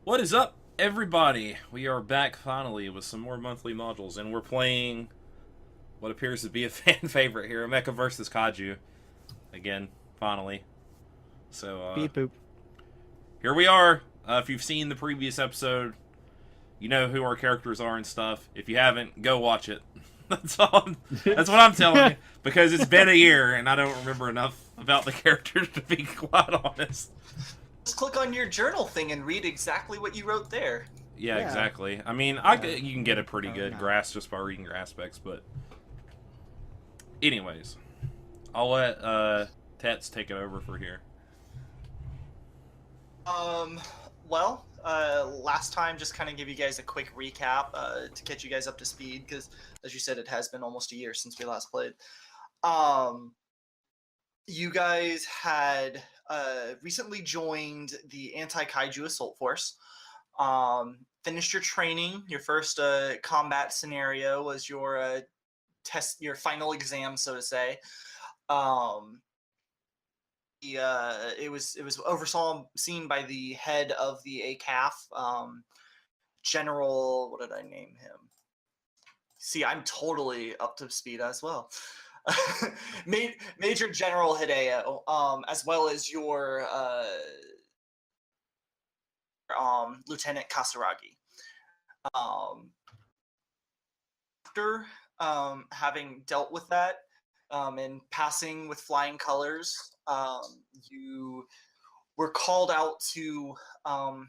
What is up, everybody? We are back finally with some more monthly modules, and we're playing what appears to be a fan favorite here, Mecha versus Kaiju. Again, finally. So, Beep boop. here we are. If you've seen the previous episode, you know who our characters are and stuff. If you haven't, go watch it. That's what I'm telling you. Because it's been a year, and I don't remember enough about the characters to be quite honest. Just click on your journal thing and read exactly what you wrote there. Yeah, Yeah. exactly. I mean, you can get a pretty good grasp just by reading your aspects, but anyways, I'll let Tets take it over for here. Last time, just kind of give you guys a quick recap to get you guys up to speed, because, as you said, it has been almost a year since we last played. You guys had recently joined the Anti-Kaiju Assault Force. Finished your training. Your first combat scenario was your your final exam, so to say. It was overseen by the head of the ACAF, General. What did I name him? See, I'm totally up to speed as well. Major General Hideo, as well as your Lieutenant Kasaragi. After having dealt with that and passing with flying colors, you were called out to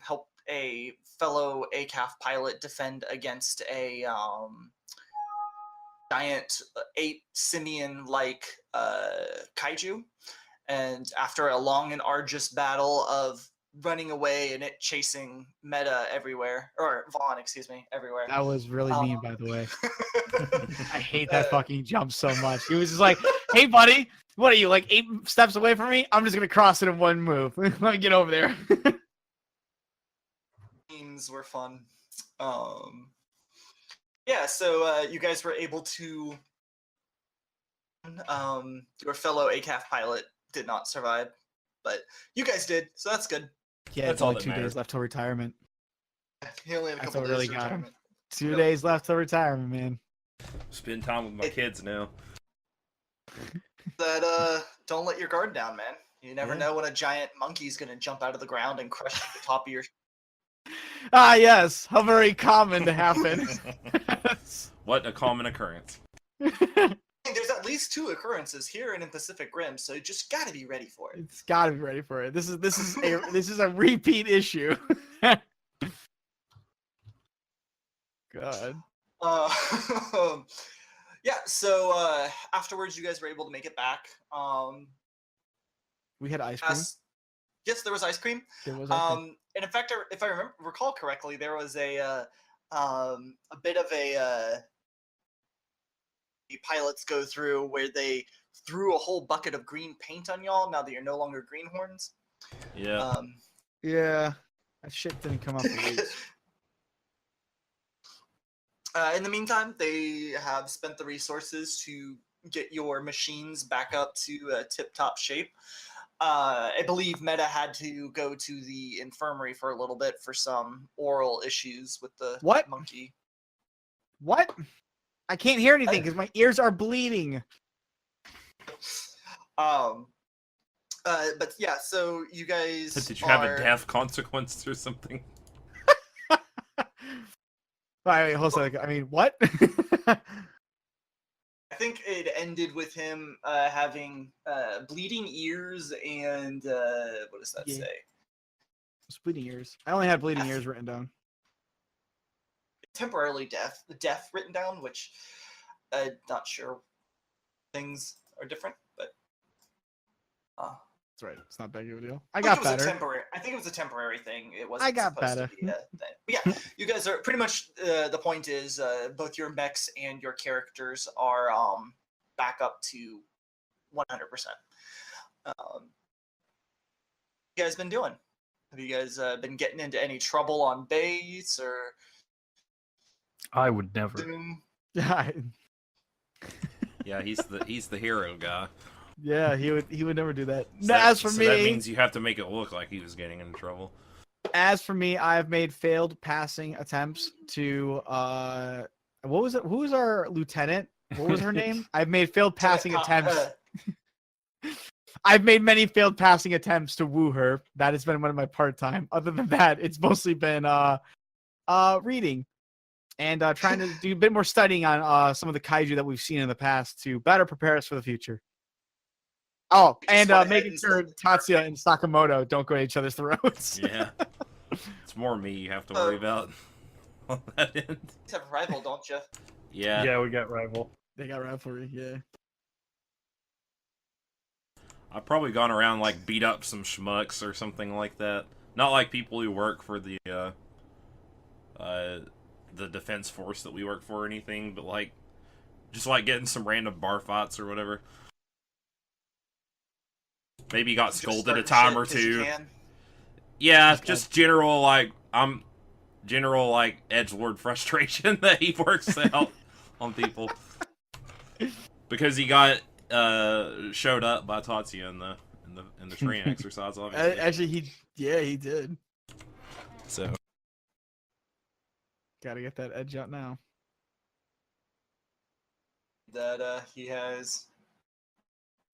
help a fellow ACAF pilot defend against a giant ape simian-like kaiju. And after a long and arduous battle of running away and it chasing Meta everywhere, or Vaughn, excuse me, everywhere. That was really mean, by the way. I hate that fucking jump so much. He was just like, "Hey, buddy, what are you, like 8 steps away from me? I'm just gonna cross it in one move. Let me get over there." Games were fun. Yeah, so you guys were able to. Your fellow ACAF pilot did not survive, but you guys did, so that's good. Yeah, That's it's all only that 2 matters. days left till retirement. He only had a That's couple what days really to got him. retirement. 2 Yep. days left till retirement, man. Spend time with my kids now. Don't let your guard down, man. You never know when a giant monkey's gonna jump out of the ground and crush the top of your. Ah, yes, how very common to happen. What a common occurrence. There's at least 2 occurrences here and in Pacific Rim, so you just gotta be ready for it. It's got to be ready for it. This is a repeat issue. God. Yeah. So afterwards, you guys were able to make it back. We had ice cream. Yes, there was ice cream. There was ice cream. And in fact, if I recall correctly, there was a bit of a pilots go through where they threw a whole bucket of green paint on y'all now that you're no longer greenhorns. Yeah. Yeah, that shit didn't come up for weeks. In the meantime, they have spent the resources to get your machines back up to tip-top shape. I believe Meta had to go to the infirmary for a little bit for some oral issues with the monkey. What? I can't hear anything because my ears are bleeding. But yeah, so you guys Did you have a death consequence or something? Wait, hold on. I mean, what? I think it ended with him having bleeding ears and what does that say? It's bleeding ears. I only had bleeding ears written down. Temporarily deaf written down, which not sure things are different, but that's right. It's not that big of a deal. I got better. I think it was a temporary thing. It wasn't. I got better. To be a thing. But yeah, you guys are pretty much. The point is, both your mechs and your characters are back up to 100%. What you guys been doing? Have you guys been getting into any trouble on base or? I would never. Yeah, he's the hero guy. Yeah, he would never do that. So As for me, that means you have to make it look like he was getting into trouble. As for me, I've made failed passing attempts to what was it? Who was our lieutenant? What was her name? I've made failed passing attempts. I've made many failed passing attempts to woo her. That has been one of my part-time. Other than that, it's mostly been reading and trying to do a bit more studying on some of the kaiju that we've seen in the past to better prepare us for the future. Oh, and making sure Tatsuya and Sakamoto don't go to each other's throats. Yeah. It's more me you have to worry about on that end. You have a rival, don't you? Yeah. Yeah, we got rival. They got rivalry, yeah. I've probably gone around like beat up some schmucks or something like that. Not like people who work for the defense force that we work for or anything, but like just like getting some random bar fights or whatever. Maybe got scolded a time or two. Yeah, just general like edgelord frustration that he works out on people because he got showed up by Tatsuya in the training exercise. Obviously, Actually, he did. So Gotta get that edge out now. That he has.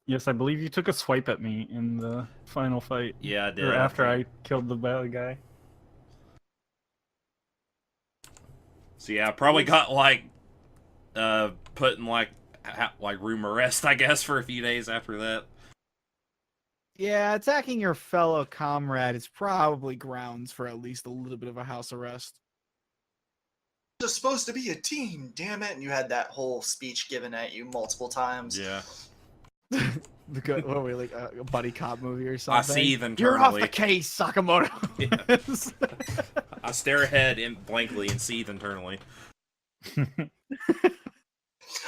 Yes, I believe you took a swipe at me in the final fight. yeah, I did. Or after I killed the bad guy. So yeah, I probably got like put in like room arrest, I guess, for a few days after that. Yeah, attacking your fellow comrade is probably grounds for at least a little bit of a house arrest. It's supposed to be a team, damn it! And you had that whole speech given at you multiple times. Yeah. What are we, like a buddy cop movie or something? I seethe internally. You're off the case, Sakamoto. Yeah. I stare ahead blankly and seethe internally.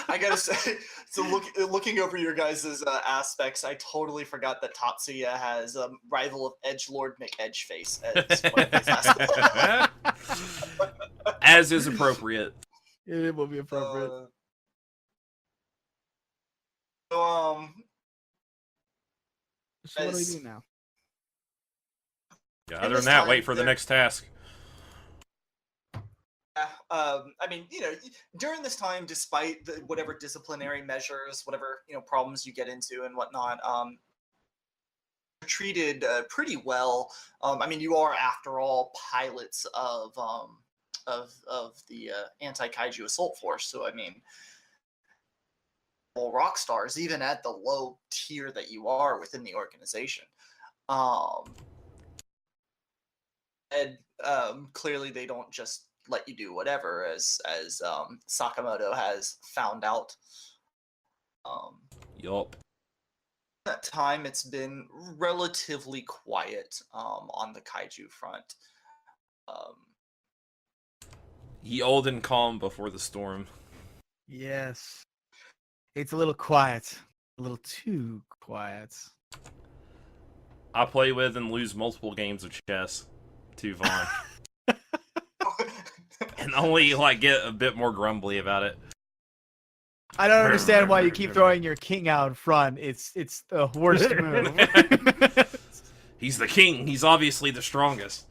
I gotta say, so looking over your guys' aspects, I totally forgot that Tatsuya has rival of Edgelord McEdgeface as one of his aspects. As is appropriate. It will be appropriate. So So what do we do now? Yeah, other than that, wait for the next task. I mean, during this time, despite whatever disciplinary measures, whatever problems you get into and whatnot, you're treated pretty well. I mean, you are, after all, pilots of the anti-kaiju assault force. So I mean, well, rock stars, even at the low tier that you are within the organization. And clearly, they don't just let you do whatever, as Sakamoto has found out. Yup. That time, it's been relatively quiet on the kaiju front. Ye old and calm before the storm. Yes. It's a little quiet. A little too quiet. I play with and lose multiple games of chess to Vaughn. And only get a bit more grumbly about it. I don't understand why you keep throwing your king out in front. It's the worst move. He's the king. He's obviously the strongest.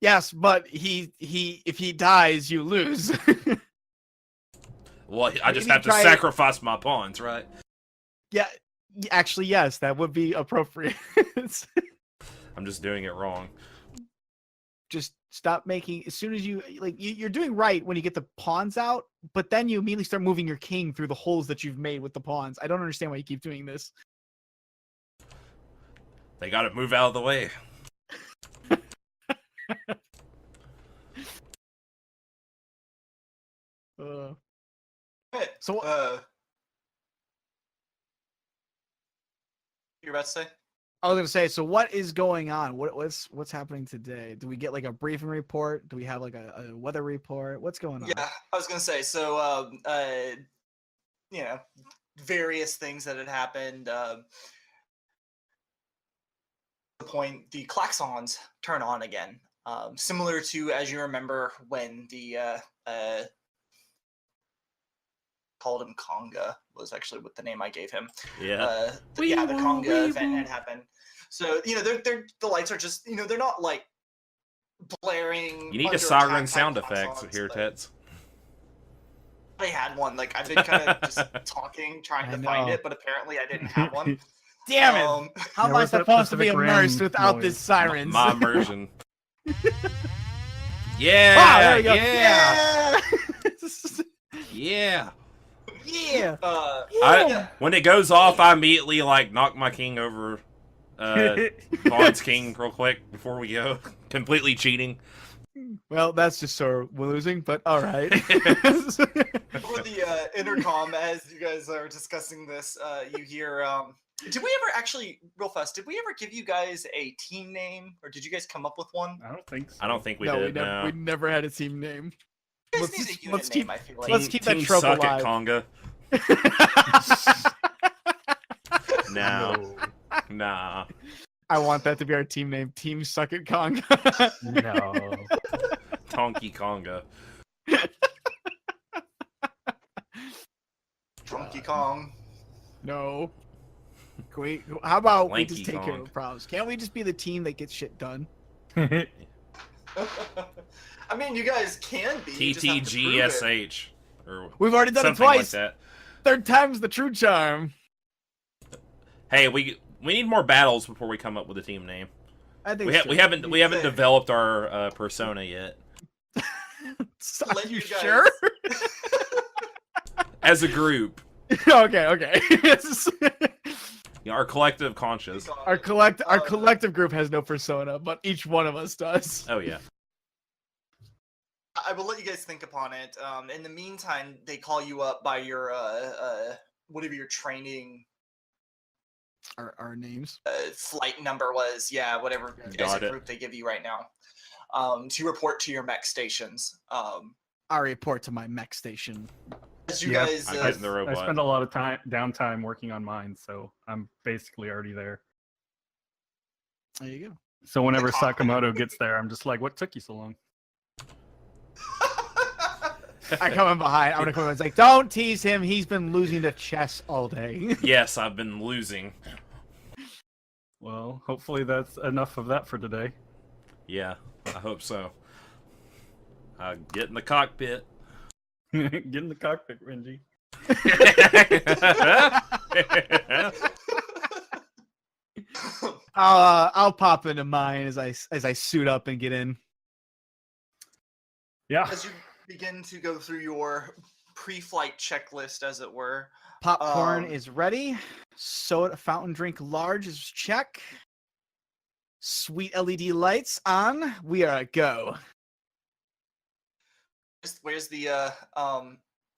Yes, but if he dies, you lose. Well, I just have to sacrifice my pawns, right? Yeah, actually, yes, that would be appropriate. I'm just doing it wrong. Just stop making, as soon as you're doing right when you get the pawns out, but then you immediately start moving your king through the holes that you've made with the pawns. I don't understand why you keep doing this. They gotta move out of the way. So, you're about to say? I was gonna say, so what is going on? What's happening today? Do we get like a briefing report? Do we have like a weather report? What's going on? Yeah, I was gonna say, so various things that had happened. The point, the klaxons turn on again. Similar to, as you remember, when the called him Conga was actually what the name I gave him. Yeah. The Conga event had happened. So the lights are just they're not like blaring. You need a under siren attack sound type effects songs, here, but Tets. I had one. Like I've been kind of just talking, trying to find it, but apparently I didn't have one. Damn it! How am I where's that supposed to be Pacific Rim immersed without noise? this sirens? My immersion. Wow, Yeah, there we go. yeah, Yeah. yeah. Yeah. When it goes off, I immediately like knock my king over Vaughn's king real quick before we go. Completely cheating. Well, that's just so we're losing, but all right. Over the intercom, as you guys are discussing this, you hear. Did we ever actually, real fast? Did we ever give you guys a team name, or did you guys come up with one? I don't think so. I don't think we no, did. we never had a team name. You guys Let's need just- a unit let's name. keep- I feel like. let's keep that Team trope suck alive. at Conga. No, nah. I want that to be our team name. Team Suck at Kong. No. Donkey Conga. Donkey Kong. No. Can we, how about we Lanky just take care Kong. of the problems? Can't we just be the team that gets shit done? I mean, you guys can be. you just have to prove it. TTGSH. Or We've already done it something like twice. that. Third time's the true charm. Hey, we need more battles before we come up with a team name. I think We haven't Same. developed our persona yet Are Let you you guys- sure? as a group. okay. You know, our collective conscious. our collective group has no persona, but each one of us does. Oh yeah. I will let you guys think upon it. In the meantime, they call you up by your whatever your training Our names. flight number was. Yeah, whatever Got it. group they give you right now. To report to your mech stations. I report to my mech station. As you Yeah, guys, I uh, get in the I robot. spend a lot of downtime working on mine, so I'm basically already there. There you go. So whenever cockpit. Sakamoto gets there, I'm just like, "What took you so long?" I come in behind. I'm gonna come in. It's like, don't tease him. He's been losing to chess all day. Yes, I've been losing. Well, hopefully that's enough of that for today. Yeah, I hope so. Get in the cockpit. Get in the cockpit, Renji. I'll pop into mine as I suit up and get in. Yeah. as you begin to go through your pre-flight checklist, as it were. Popcorn Um, is ready. Soda fountain drink large is check. Sweet LED lights on. We are a go. Where's the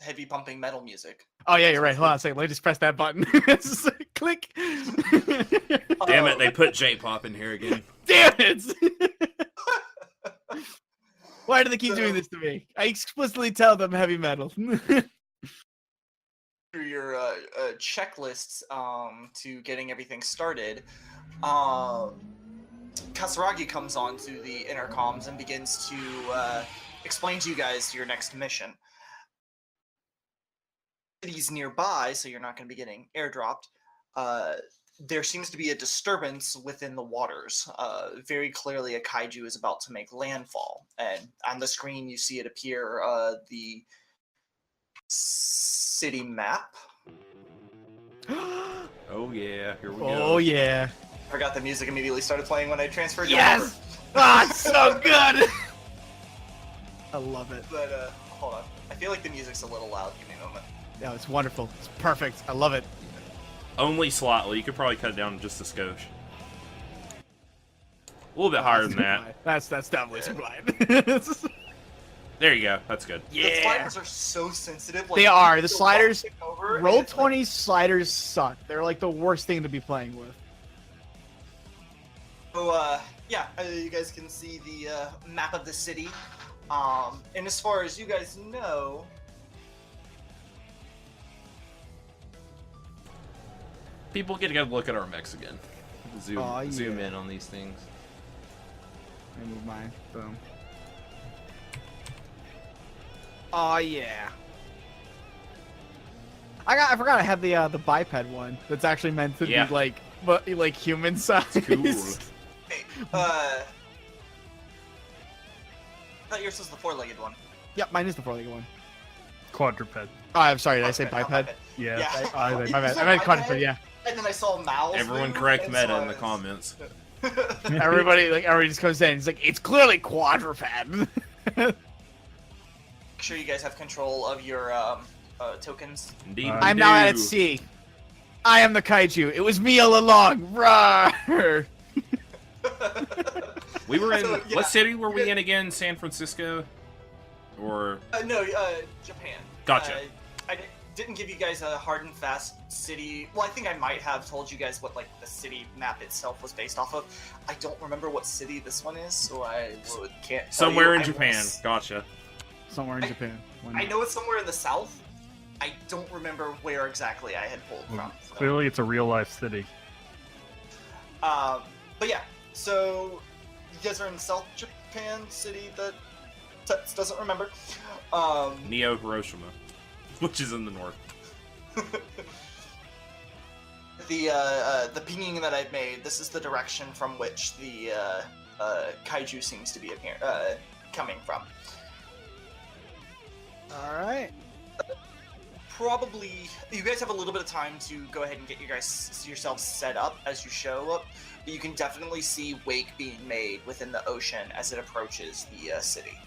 heavy pumping metal music? Oh yeah, you're right. Hold on a second. Let me just press that button. It's just like, click. Damn it, they put J-pop in here again. Damn it! Why do they keep doing this to me? I explicitly tell them heavy metal. Through your checklists to getting everything started, Kasaragi comes on to the intercoms and begins to explain to you guys your next mission. Cities nearby, so you're not going to be getting airdropped. There seems to be a disturbance within the waters. Very clearly, a kaiju is about to make landfall, and on the screen you see it appear the city map. Oh yeah, here we go. Oh yeah. I forgot the music immediately started playing when I transferred. you Yes! over. Ah, it's so good! I love it. But hold on, I feel like the music's a little loud. Give me a moment. No, it's wonderful. It's perfect. I love it. Only slightly. You could probably cut it down just a skosh. A little bit higher than that. That's definitely sublime. There you go. That's good. The Yeah. sliders are so sensitive. They you are. can The feel sliders- one tick over, and Roll it's like- 20 sliders suck. They're like the worst thing to be playing with. So yeah, you guys can see the map of the city. And as far as you guys know, People get a good look at our mechs again. Zoom Aw, zoom yeah. in on these things. Let me move mine. Boom. Oh yeah. I forgot I had the biped one that's actually meant to Yeah. be like human size. Cool. hey, thought yours was the four-legged one. Yep, mine is the four-legged one. Quadruped. Oh, I'm sorry. Did I say Quadruped, biped? not Yeah. Yeah. I You meant said quadruped. biped, Yeah. And then I saw mouths. Everyone move, correct and Meta so in the I- comments. Everybody just comes in. It's like it's clearly quadruped. Make sure you guys have control of your tokens. Indeed, I'm we now at do. sea. I am the kaiju. It was me all along. Rawr! We were in So, yeah, what city were we yeah. in again? San Francisco, or No, Japan. Gotcha. I didn't give you guys a hard and fast city. Well, I think I might have told you guys what like the city map itself was based off of. I don't remember what city this one is, so can't. Tell somewhere you. in Japan. Gotcha. Somewhere in Japan. Why I not? know it's somewhere in the south. I don't remember where exactly I had pulled from. So. Clearly, it's a real life city. But yeah, so you guys are in South Japan city that Tets doesn't remember. Neo Hiroshima, which is in the north. The pinging that I've made. This is the direction from which the kaiju seems to be coming from. All right. Probably, you guys have a little bit of time to go ahead and get yourselves set up as you show up. But you can definitely see wake being made within the ocean as it approaches the city.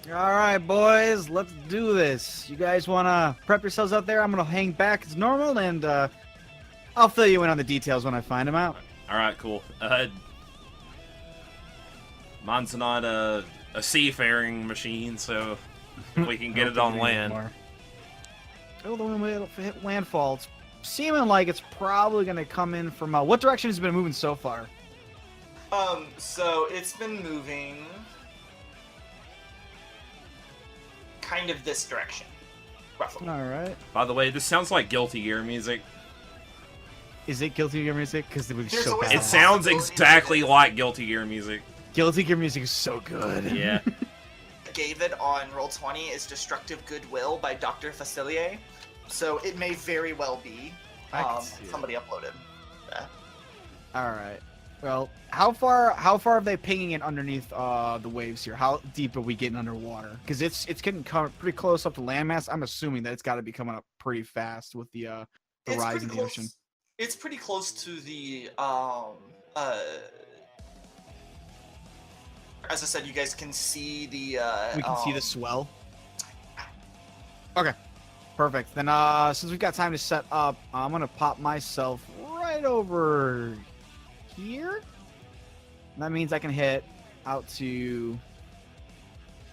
All right, boys. Let's do this. You guys want to prep yourselves out there? I'm gonna hang back as normal, and I'll fill you in on the details when I find them out. All right, cool. Mine's not a seafaring machine, so we can get it on land. Oh, the one will hit landfall. It's seeming like it's probably gonna come in from what direction has it been moving so far? So it's been moving kind of this direction, roughly. All right. By the way, this sounds like Guilty Gear music. Is it Guilty Gear music? Because it was There's so always bad. It sounds possibility exactly that- like Guilty Gear music. Guilty Gear music is so good. Yeah. Gave it on Roll20 is Destructive Goodwill by Dr. Facilier. So it may very well be I can see it. somebody uploaded. All right. Well, how far are they pinging it underneath the waves here? How deep are we getting underwater? Because it's getting pretty close up to landmass. I'm assuming that it's got to be coming up pretty fast with the It's rise pretty in the close- ocean. It's pretty close to the as I said, you guys can see the We can see the swell. Okay, perfect. Then since we've got time to set up, I'm gonna pop myself right over here. That means I can hit out to,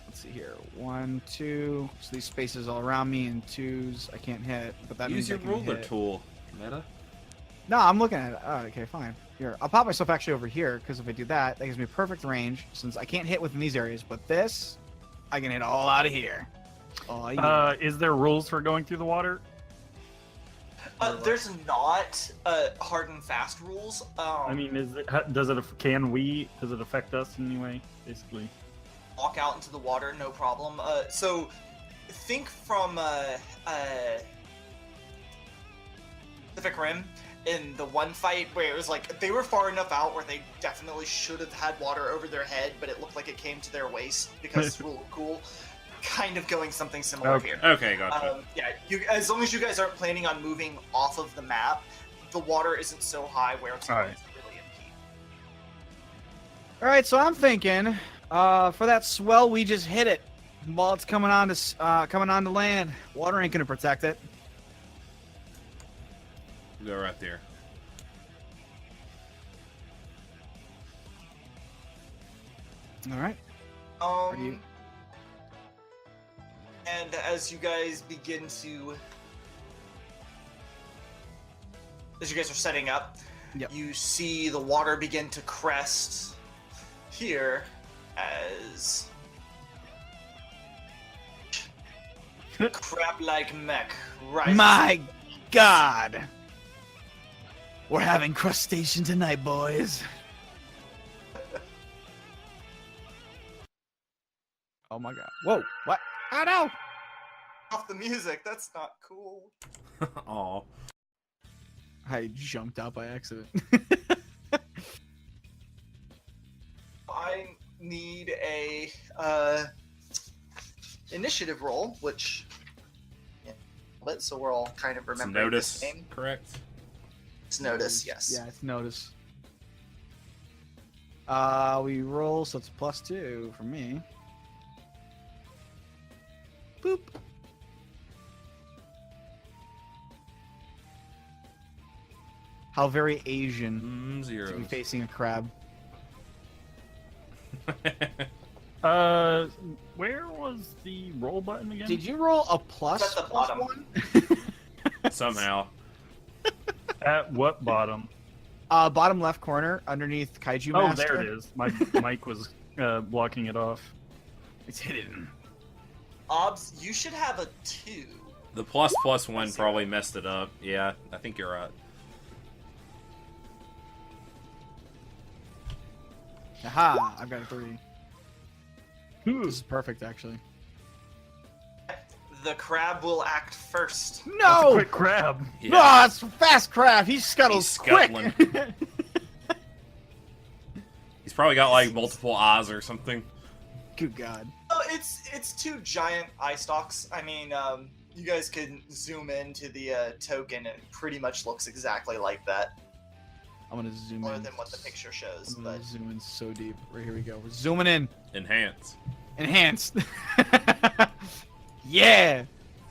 let's see here, 1, 2. So these spaces all around me and 2s I can't hit, but that Use means I your can ruler hit. tool, Meta. No, I'm looking at it. Oh, okay, fine. Here, I'll pop myself actually over here, because if I do that, that gives me perfect range, since I can't hit within these areas, but this, I can hit all out of here. Oh, yeah. Is there rules for going through the water? there's not hard and fast rules. I mean, does it affect us in any way? Basically. Walk out into the water, no problem. So think from Pacific Rim in the one fight where it was like they were far enough out where they definitely should have had water over their head, but it looked like it came to their waist because it's real cool. Kind of going something similar Okay. here. Okay, gotcha. Yeah, as long as you guys aren't planning on moving off of the map, the water isn't so high where it's going Alright. to really impede. All right, so I'm thinking, for that swell, we just hit it while it's coming on to land. Water ain't gonna protect it. Go right there. All right. you- And as you guys begin to, as you guys are setting up, Yep. you see the water begin to crest here as crab-like mech rises. My God, we're having crustacean tonight, boys. Oh my God! Whoa! What? Oh no! Off the music. That's not cool. Aw. I jumped out by accident. I need a initiative roll, which so we're all kind of It's remembering notice, this name. correct? It's notice, yes. Yeah, it's notice. We roll, so it's +2 for me. Boop. How very Asian to Zero. be facing a crab. Where was the roll button again? Did you roll a plus? It's at the bottom. +1? Somehow. At what bottom? Bottom left corner, underneath Kaiju Oh, Master. there it is. My mic was blocking it off. It's hidden. Obs, you should have a 2. The ++1 probably messed it up. Yeah, I think you're right. Aha! I've got a 3. Ooh. This is perfect, actually. The crab will act first. That's a No! quick crab. Yeah. No, it's fast crab. He scuttles He's quick. scuttling. He's probably got like multiple eyes or something. Good God. Oh, it's 2 giant eye stalks. I mean, you guys can zoom into the token, and it pretty much looks exactly like that, I'm gonna zoom more in. than what the picture shows. I'm But gonna zoom in so deep. Right, here we go. We're zooming in. Enhance. Enhanced. Yeah!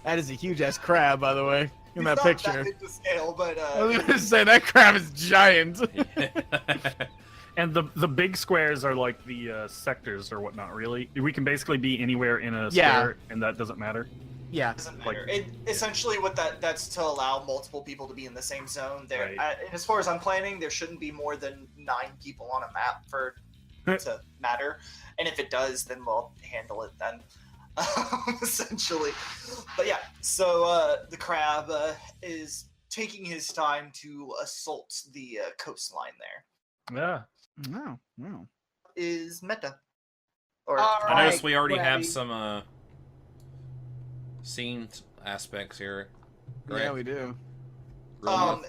That is a huge ass crab, by the way. In he's that not picture. that big to scale, but I was gonna say that crab is giant. And the big squares are like the sectors or whatnot, really. We can basically be anywhere in a Yeah. square, and that doesn't matter. Yeah. doesn't Like- matter. It essentially what that's to allow multiple people to be in the same zone. There, Right. and as far as I'm planning, there shouldn't be more than 9 people on a map for it to matter. And if it does, then we'll handle it then. Essentially, but yeah. So the crab is taking his time to assault the coastline. There Yeah. Wow. Wow. is Meta. Or I noticed we already have Krabby. some scene aspects here. Yeah, Correct? we do.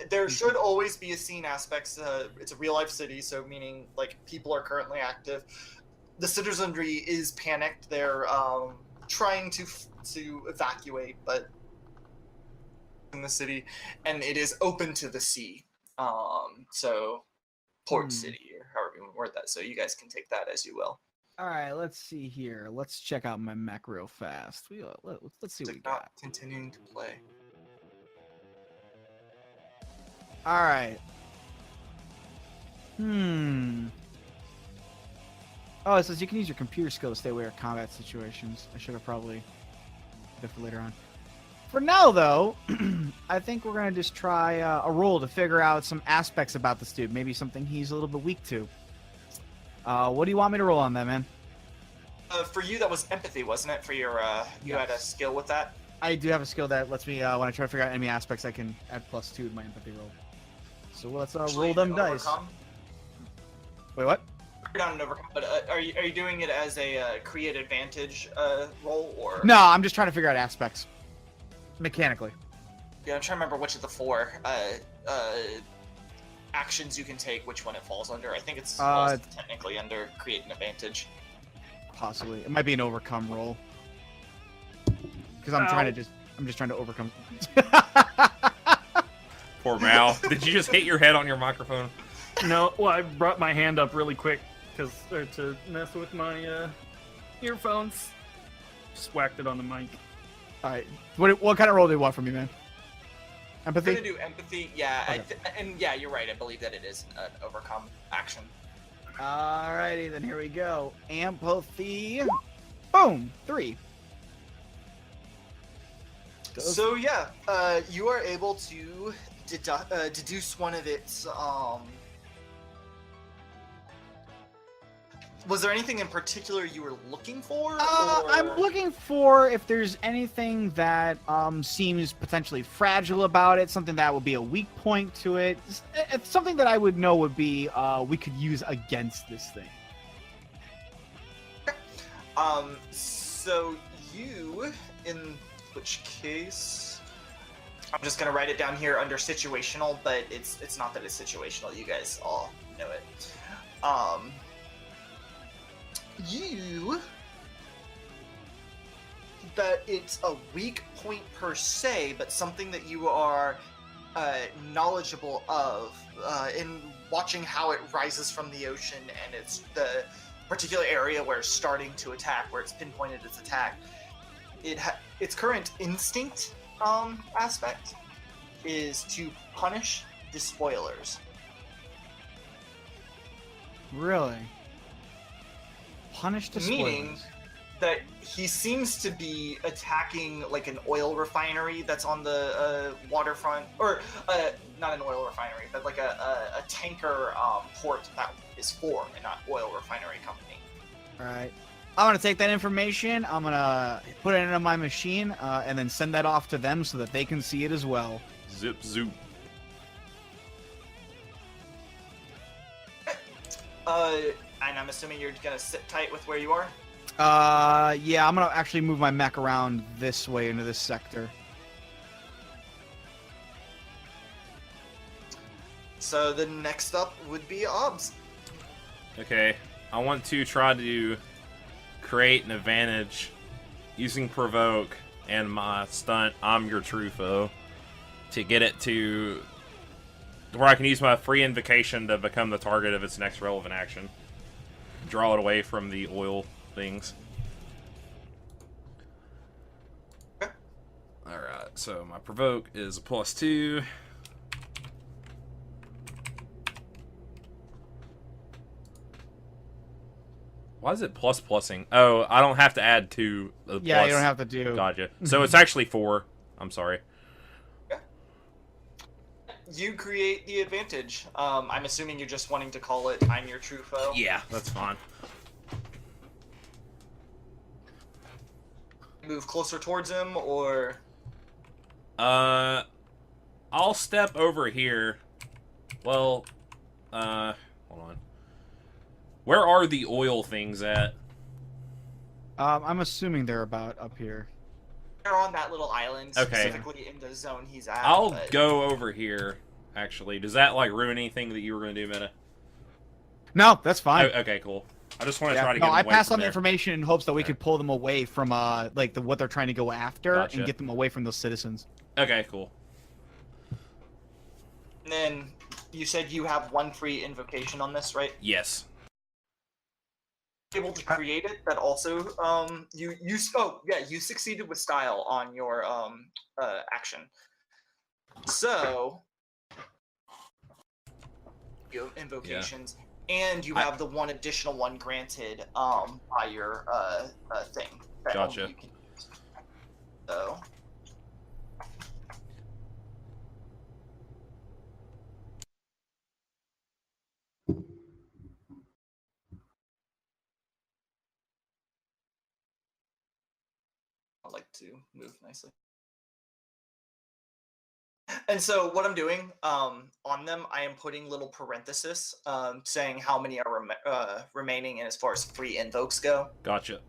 there should always be a scene aspects. It's a real life city, so meaning like people are currently active. The citizenry is panicked. They're trying to evacuate, but in the city, and it is open to the sea. So port city, or however you word that. So you guys can take that as you will. All right, let's see here. Let's check out my mech real fast. Let's see what we Not got. continuing to play. All right. Oh, it says you can use your computer skill to stay aware of combat situations. I should have probably did for later on. For now, though, I think we're gonna just try a roll to figure out some aspects about this dude. Maybe something he's a little bit weak to. What do you want me to roll on that, man? For you, that was empathy, wasn't it? For your, you had a skill with that. I do have a skill that lets me, when I try to figure out enemy aspects, I can add +2 to my empathy roll. So let's Actually, roll them an dice. overcome. Wait, what? You're not an overcome, but are you doing it as a create advantage roll, or? No, I'm just trying to figure out aspects. Mechanically. Yeah, I'm trying to remember which of the 4 actions you can take, which one it falls under. I think it's falls technically under create an advantage. Possibly. It might be an overcome roll. Because I'm just trying to overcome. Poor Mal. Did you just hit your head on your microphone? No, well, I brought my hand up really quick to mess with my earphones. Just whacked it on the mic. Alright. What kind of roll do you want from me, man? I'm Empathy? gonna do empathy, yeah, Okay. and yeah, you're right. I believe that it is an overcome action. Alrighty, then here we go. Empathy. Boom! 3. So yeah, you are able to deduce one of its. Was there anything in particular you were looking for? I'm looking for if there's anything that seems potentially fragile about it, something that would be a weak point to it. It's something that I would know would be we could use against this thing. So you, in which case, I'm just gonna write it down here under situational, but it's not that it's situational. You guys all know it. you that it's a weak point per se, but something that you are knowledgeable of in watching how it rises from the ocean, and it's the particular area where it's starting to attack, where it's pinpointed its attack. Its current instinct aspect is to punish the spoilers. Really? Punish the Meaning spoilers. that he seems to be attacking like an oil refinery that's on the waterfront, or not an oil refinery, but like a tanker port that is for an oil refinery company. All right. I'm gonna take that information. I'm gonna put it into my machine, and then send that off to them so that they can see it as well. Zip zoop. And I'm assuming you're gonna sit tight with where you are. Yeah, I'm gonna actually move my mech around this way into this sector. So the next up would be Obs. Okay, I want to try to create an advantage using provoke and my stunt, I'm your true foe, to get it to where I can use my free invocation to become the target of its next relevant action. Draw it away from the oil things. Okay. Alright, so my provoke is a +2. Why is it ++ing? Oh, I don't have to add 2. Yeah, plus. you don't have to do. Gotcha. So it's actually 4. I'm sorry. You create the advantage. I'm assuming you're just wanting to call it I'm your true foe. Yeah, that's fine. Move closer towards him, or I'll step over here. Well, hold on. Where are the oil things at? I'm assuming they're about up here. they're on that little island, Okay. specifically in the zone he's at. I'll but- go over here, actually. Does that, like, ruin anything that you were going to do, Meta? No, that's fine. Oh, okay, cool. I just want to Yeah. try to No, get them I away pass from on the there. information in hopes that we could pull them away from like what they're trying to go after Gotcha. and get them away from those citizens. Okay, cool. And then you said you have one free invocation on this, right? Yes. Able to create it. That also, you succeeded with style on your action. So you have invocations, and you have the one additional one granted by your thing. That only Gotcha. you can use. So. I like to move nicely. And so what I'm doing on them, I am putting little parentheses saying how many are remaining, and as far as free invokes go. Gotcha.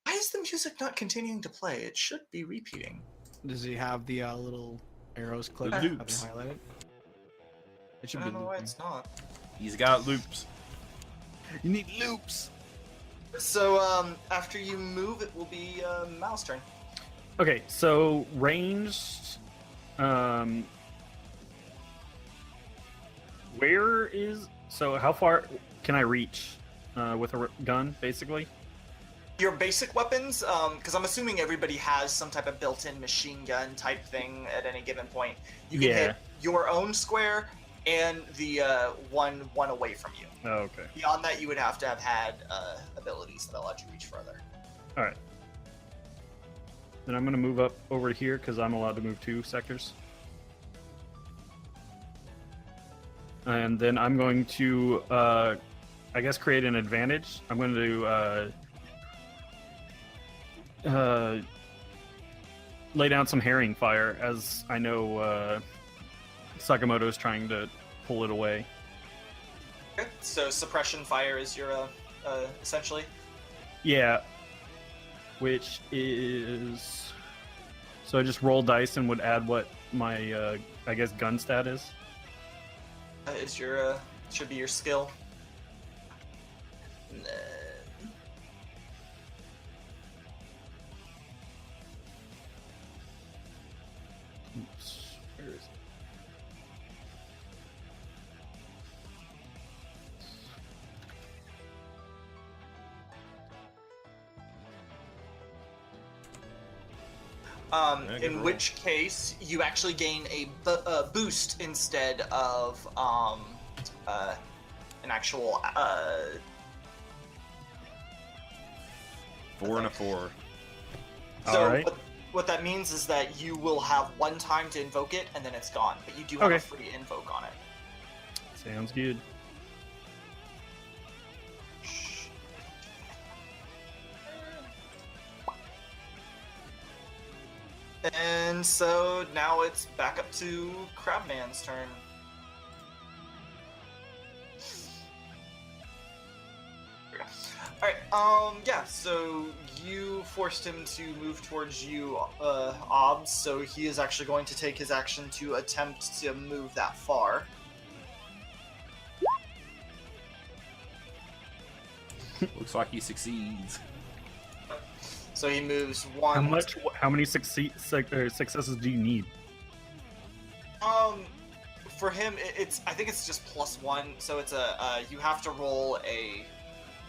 Why is the music not continuing to play? It should be repeating. Does he have the little arrows clicked? The Have they loops. highlighted? It I should be don't know why looping. it's not. He's got loops. You need loops. So after you move, it will be Mal's turn. Okay, so ranged. Where is so? How far can I reach with a gun, basically? Your basic weapons, because I'm assuming everybody has some type of built-in machine gun type thing at any given point. You can hit your own square and the one away from you. Oh, okay. Beyond that, you would have to have had abilities that allowed you to reach further. All right. Then I'm gonna move up over here because I'm allowed to move 2 sectors. And then I'm going to, I guess, create an advantage. I'm going to lay down some herring fire, as I know Sakamoto is trying to pull it away. Okay. So suppression fire is your essentially. Yeah. Which is... So I just roll dice and would add what my, I guess, gun stat is. Is your should be your skill. And then... Oops. Where is it? In which case, you actually gain a boost instead of an actual 4 and a 4. So Alright. what that means is that you will have one time to invoke it, and then it's gone. But you do have Okay. a free invoke on it. Sounds good. And so now it's back up to Crabman's turn. Alright, yeah, so you forced him to move towards you, Obs, so he is actually going to take his action to attempt to move that far. Looks like he succeeds. So he moves one. How many successes do you need? For him, I think it's just +1, so it's you have to roll a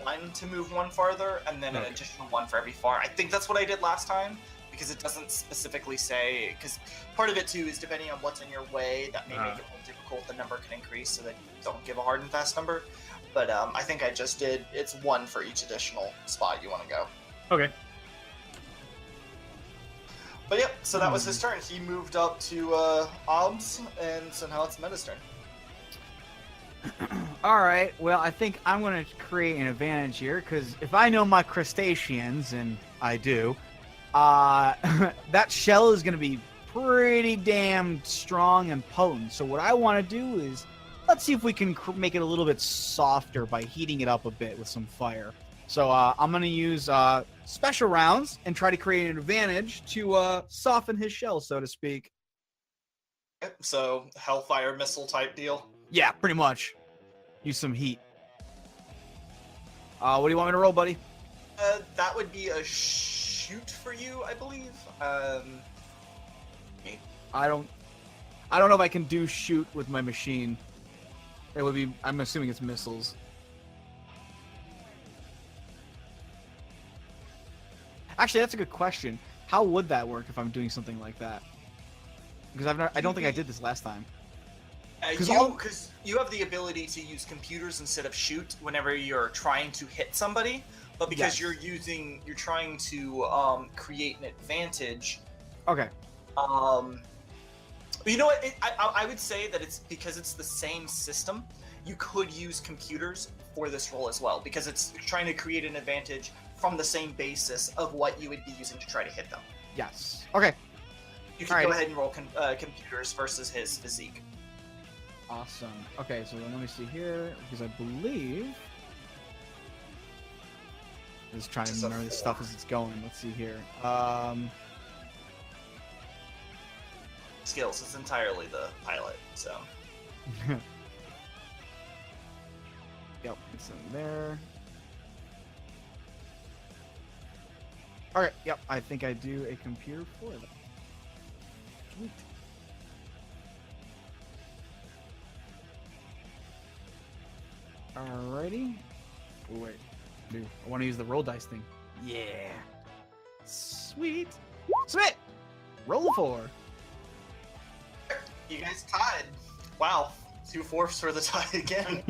1 to move one farther, and then an additional 1 for every far. I think that's what I did last time, because it doesn't specifically say, because part of it too is depending on what's in your way, that may make it more difficult, the number can increase, so that you don't give a hard and fast number. But I think I just did, it's 1 for each additional spot you want to go. Okay. But yep, so that was his turn. He moved up to Obs, and so now it's Meta's turn. All right. Well, I think I'm going to create an advantage here because if I know my crustaceans, and I do, that shell is going to be pretty damn strong and potent. So what I want to do is let's see if we can make it a little bit softer by heating it up a bit with some fire. So I'm going to use special rounds and try to create an advantage to soften his shell, so to speak. Yep, so Hellfire missile type deal. Yeah, pretty much. Use some heat. What do you want me to roll, buddy? That would be a shoot for you, I believe. I don't know if I can do shoot with my machine. It would be. I'm assuming it's missiles. Actually, that's a good question. How would that work if I'm doing something like that? Because I don't think I did this last time. Because you have the ability to use computers instead of shoot whenever you're trying to hit somebody, but because you're trying to create an advantage. Okay. You know what? I would say that it's because it's the same system. You could use computers for this role as well, because it's trying to create an advantage from the same basis of what you would be using to try to hit them. Yes. Okay. You can go ahead and roll computers versus his physique. Awesome. Okay, so then let me see here, because I believe... Just trying to remember this stuff as it's going. Let's see here. Skills is entirely the pilot, so... Yep, it's in there. Okay, yep, I think I do a computer for that. Sweet. Alrighty. Oh, wait. Dude, I want to use the roll dice thing. Yeah. Sweet. Sweet! Roll 4. You guys tied. Wow. 2/4 for the tie again.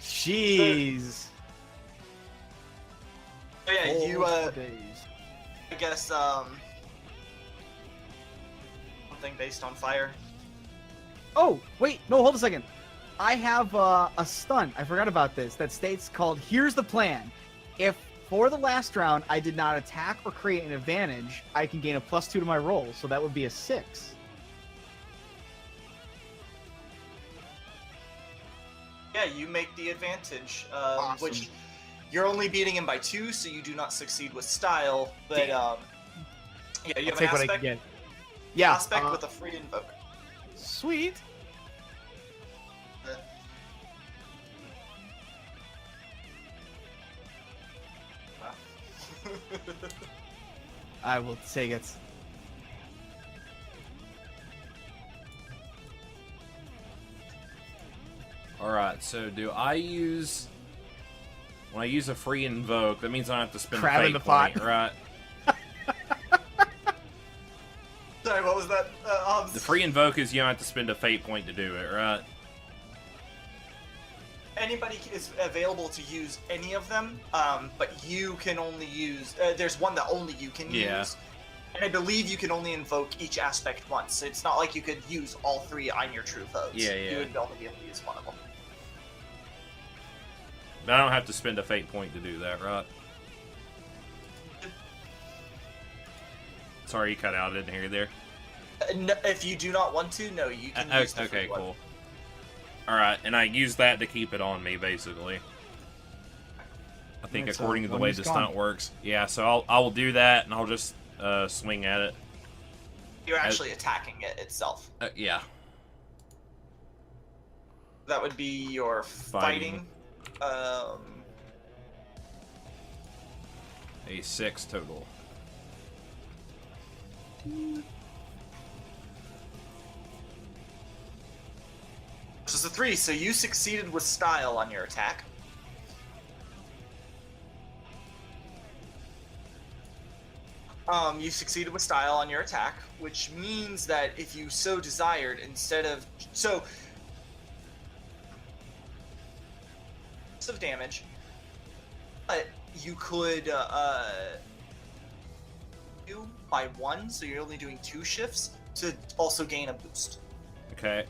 Jeez. So yeah, you days. I guess something based on fire. Oh, wait, no, hold a second. I have a stunt. I forgot about this. That states called, here's the plan. If for the last round I did not attack or create an advantage, I can gain a +2 to my roll. So that would be a 6. Yeah, you make the advantage, Awesome. which you're only beating him by 2, so you do not succeed with style. But yeah, you I'll have an take what I can aspect. get. Yeah. Aspect with a free invoke. Sweet. I will take it. Alright, so do I use... When I use a free invoke, that means I don't have to spend Crab a in fate the pot. point, right? Sorry, what was that? The free invoke is you don't have to spend a fate point to do it, right? Anybody is available to use any of them, but you can only use... there's one that only you can use. And I believe you can only invoke each aspect once. It's not like you could use all three on your true foes. Yeah. You would only be able to use one of them. But I don't have to spend a fate point to do that, right? Sorry, you cut out. I didn't hear you there. No, if you do not want to, no, you can use the free Okay, one. cool. Alright, and I use that to keep it on me, basically. I think Right, so according to the one way is the gone. stunt works. Yeah, so I will do that, and I'll just swing at it. You're actually attacking it itself. Yeah. That would be your fighting. A 6 total. Which is a 3, so you succeeded with style on your attack. You succeeded with style on your attack, which means that if you so desired, instead of of damage, but you could do by 1, so you're only doing 2 shifts to also gain a boost. Okay.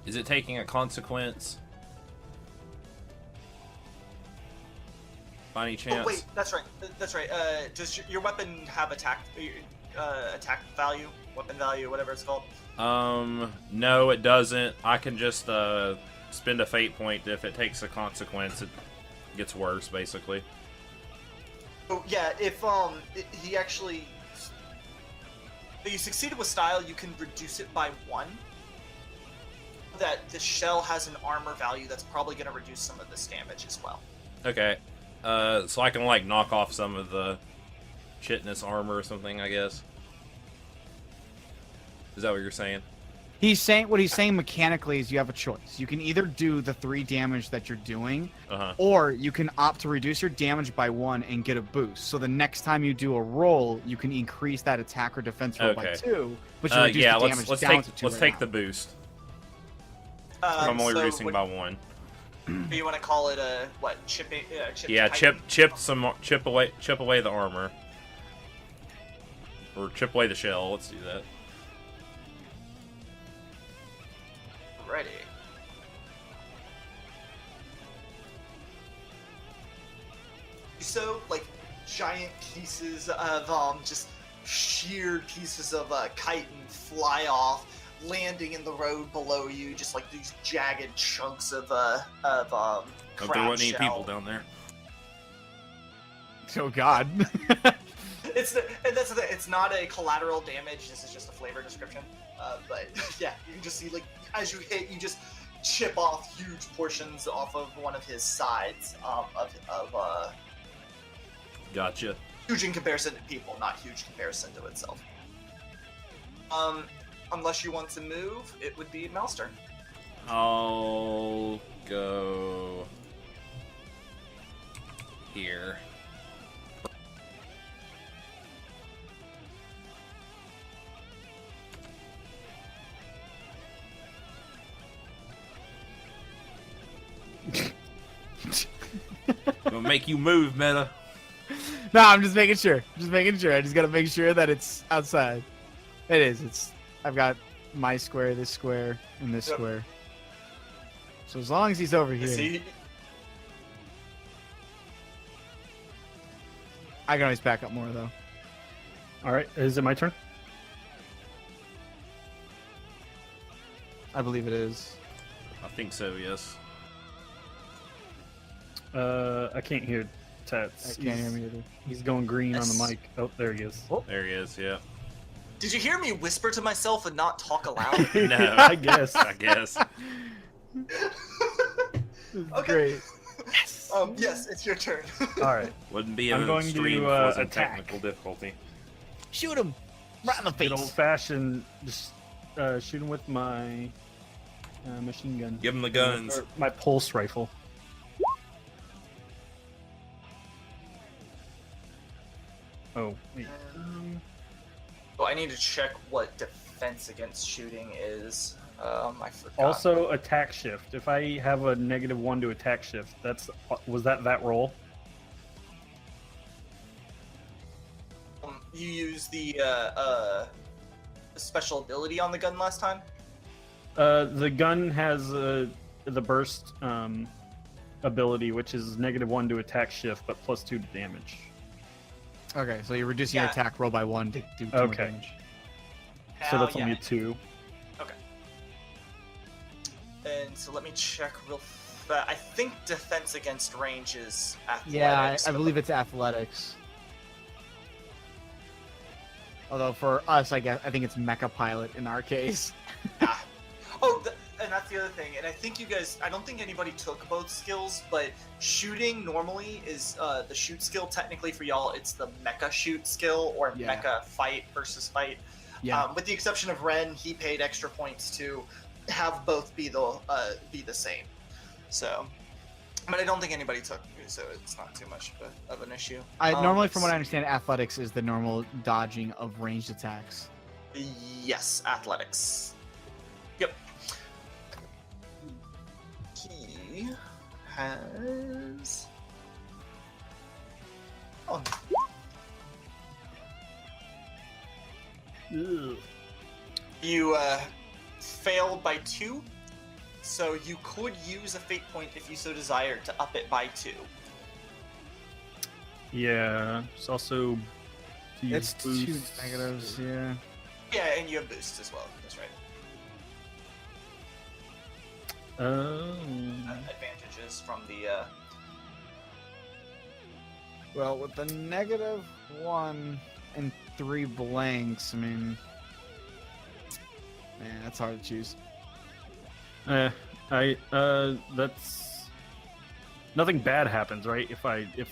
Is it taking a consequence? By any chance? Oh wait, that's right. That's right. Does your weapon have attack value, weapon value, whatever it's called? No, it doesn't. I can just spend a fate point. If it takes a consequence, it gets worse, basically. Oh yeah, if he actually, if you succeeded with style, you can reduce it by 1. That the shell has an armor value that's probably going to reduce some of this damage as well. Okay. So I can, like, knock off some of the chitness armor or something, I guess. Is that what you're saying? What he's saying mechanically is you have a choice. You can either do the 3 damage that you're doing, Uh-huh. or you can opt to reduce your damage by 1 and get a boost. So the next time you do a roll, you can increase that attack or defense roll by Okay. 2, but you reduce Yeah, the let's damage let's down take to 2 let's right take now. the boost. I'm only So reducing what- by 1. You want to call it a what? Chip Yeah, Titan? chip away the armor, or chip away the shell. Let's do that. Ready. So like giant pieces of just sheared pieces of chitin fly off, landing in the road below you, just like these jagged chunks of Hope there crab wasn't any shell. people down there. Oh god. And that's the thing. It's not a collateral damage. This is just a flavor description. But yeah, you can just see like as you hit, you just chip off huge portions off of one of his sides. Gotcha. Huge in comparison to people, not huge comparison to itself. Unless you want to move, it would be Mel's turn. I'll go here. Gonna make you move, Meta. No, I'm just making sure. I just gotta make sure that it's outside. It is. I've got my square, this square, and this Yep. square. So as long as he's over here, See, I can always back up more though. All right, is it my turn? I believe it is. I think so. Yes. I can't hear Tats. I can't hear me either. He's going green on the Yes. mic. Oh, there he is. There he is. Yeah. did you hear me whisper to myself and not talk aloud? No. I guess. I guess. This is Okay. Great. Yes. Yes, it's your turn. All right. Wouldn't be I'm an going extreme to, if it wasn't attack. technical difficulty. Shoot him right in the Good face. old fashioned, just shoot him with my machine gun. Give him the guns. Or my pulse rifle. Oh, wait. Oh, I need to check what defense against shooting is. I forgot. Also, attack shift. If I have a -1 to attack shift, was that roll? You used the special ability on the gun last time? The gun has the burst ability, which is -1 to attack shift, but +2 to damage. Okay, so you're reducing your Yeah. attack roll by 1 to do 2 more Okay. damage. So Now, that's only a 2. And so let me check real fast. I think defense against range is athletics. Yeah, I believe it's athletics. Although for us, I think it's Mecha Pilot in our case. Ah. Oh, and that's the other thing. And I think you guys, I don't think anybody took both skills, but shooting normally is the shoot skill. Technically for y'all, it's the Mecha shoot skill or Yeah. Mecha fight versus fight. Yeah. With the exception of Ren, he paid extra points to have both be the same. So, but I don't think anybody took, so it's not too much of an issue. Normally, from what I understand, athletics is the normal dodging of ranged attacks. Yes, athletics. Yep. He has. Oh. Ugh. You failed by 2, so you could use a fate point if you so desired to up it by 2. Yeah, it's also. to use It's 2 boost. negatives, yeah. Yeah, and you have boost as well. That's right. Advantages from the. Well, with the -1 and 3 blanks, I mean, man, that's hard to choose. That's nothing bad happens, right? If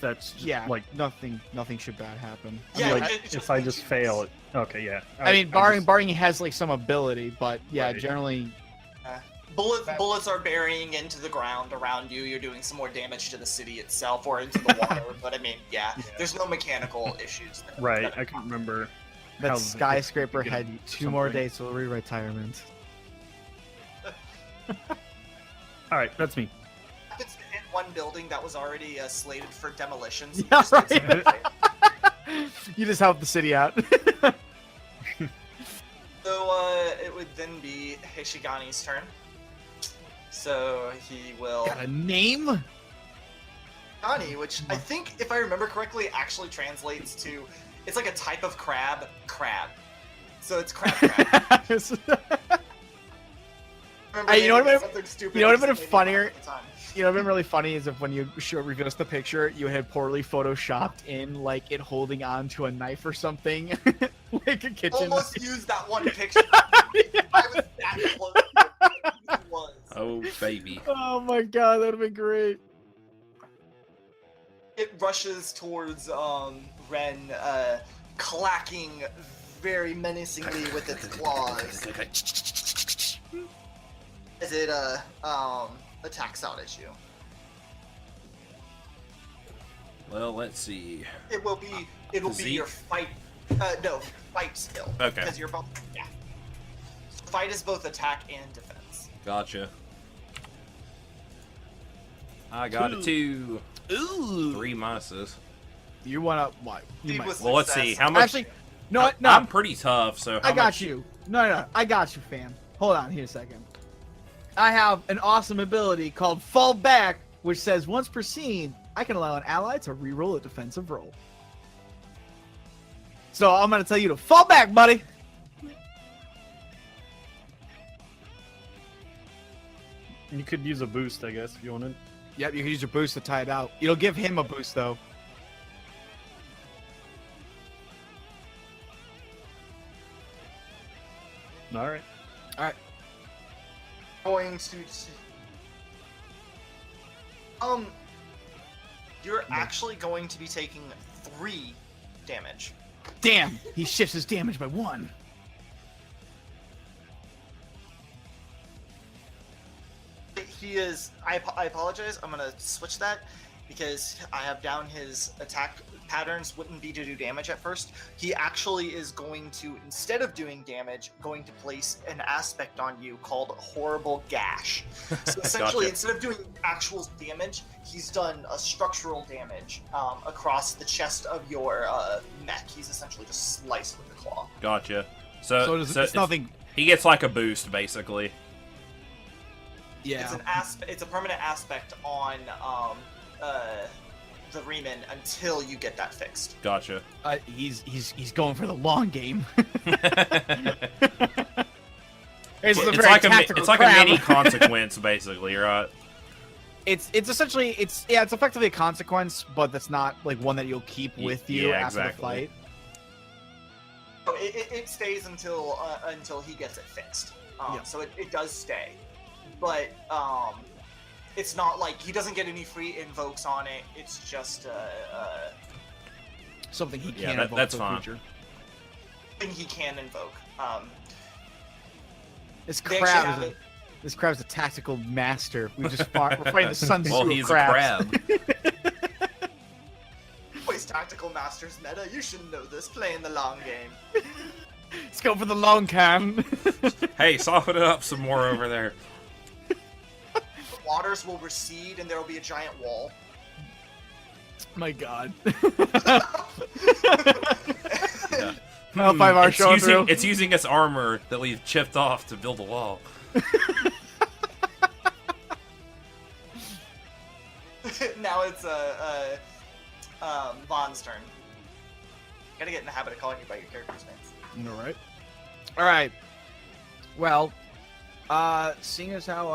that's just, Yeah, like nothing should bad happen. Yeah, like it just if I makes just you fail miss. it. Okay, yeah. I mean, barring he has like some ability, but yeah, Right. generally, Bullets are burying into the ground around you. You're doing some more damage to the city itself or into the water. But I mean, yeah, Yeah. there's no mechanical issues. Right, I can't remember. that how skyscraper the- had 2 more something. days till retirement. All right, that's me. Happens to hit one building that was already slated for demolition. So you Yeah, just did right. something. You just help the city out. So it would then be Hishigani's turn. So he will Got a name? Hishigali, which I think, if I remember correctly, actually translates to it's like a type of crab. So it's crab. Remember Hey, you know what naming would've- something stupid you know what just would've made me funnier? laugh at the time. You know what's been really funny is if when you reveal us the picture, you had poorly photoshopped in like it holding on to a knife or something, like a kitchen. Almost used that one picture. I was that close. It was. Oh, baby. Oh my god, that would have been great. It rushes towards Ren, clacking very menacingly with its claws as it attacks out at you. Well, let's see. It'll be Physique? your fight. No, fight skill. Okay. Because you're both. Yeah. Fight is both attack and defense. Gotcha. I got a 2. Ooh. 3 minuses. You want to what? You He might. was- Well, let's see. How much? Actually, no, no. I'm pretty tough, so how I got much- you. No, I got you, fam. Hold on here a second. I have an awesome ability called Fall Back, which says once per scene, I can allow an ally to reroll a defensive roll. So I'm gonna tell you to fall back, buddy. You could use a boost, I guess, if you wanted. Yep, you can use your boost to tie it out. It'll give him a boost though. All right. Going to. You're actually going to be taking 3 damage. Damn, he shifts his damage by 1. He is. I apologize. I'm gonna switch that because I have down his attack patterns wouldn't be to do damage at first. He actually is going to, instead of doing damage, going to place an aspect on you called Horrible Gash. So essentially, Gotcha. instead of doing actual damage, he's done a structural damage across the chest of your mech. He's essentially just sliced with the claw. Gotcha. So it's nothing. He gets like a boost, basically. Yeah. It's a permanent aspect on the Riemann until you get that fixed. Gotcha. He's going for the long game. It's like a mini consequence, basically, right? It's essentially it's effectively a consequence, but that's not like one that you'll keep with you after the fight. So it stays until he gets it fixed. So it does stay, but it's not like he doesn't get any free invokes on it. It's just something he can invoke that's for the fine. future. Thing he can invoke. This crab's a tactical master. We're fighting the Sun Tzu Well, of he's crabs. a crab. Always tactical masters meta. You should know this. Playing the long game. Let's go for the long cam. Hey, soften it up some more over there. The waters will recede and there will be a giant wall. My God. Yeah. L5R showing through. It's using its armor that we've chipped off to build a wall. Now it's Vaughn's turn. Gotta get in the habit of calling you by your character's names. All right. Well, seeing as how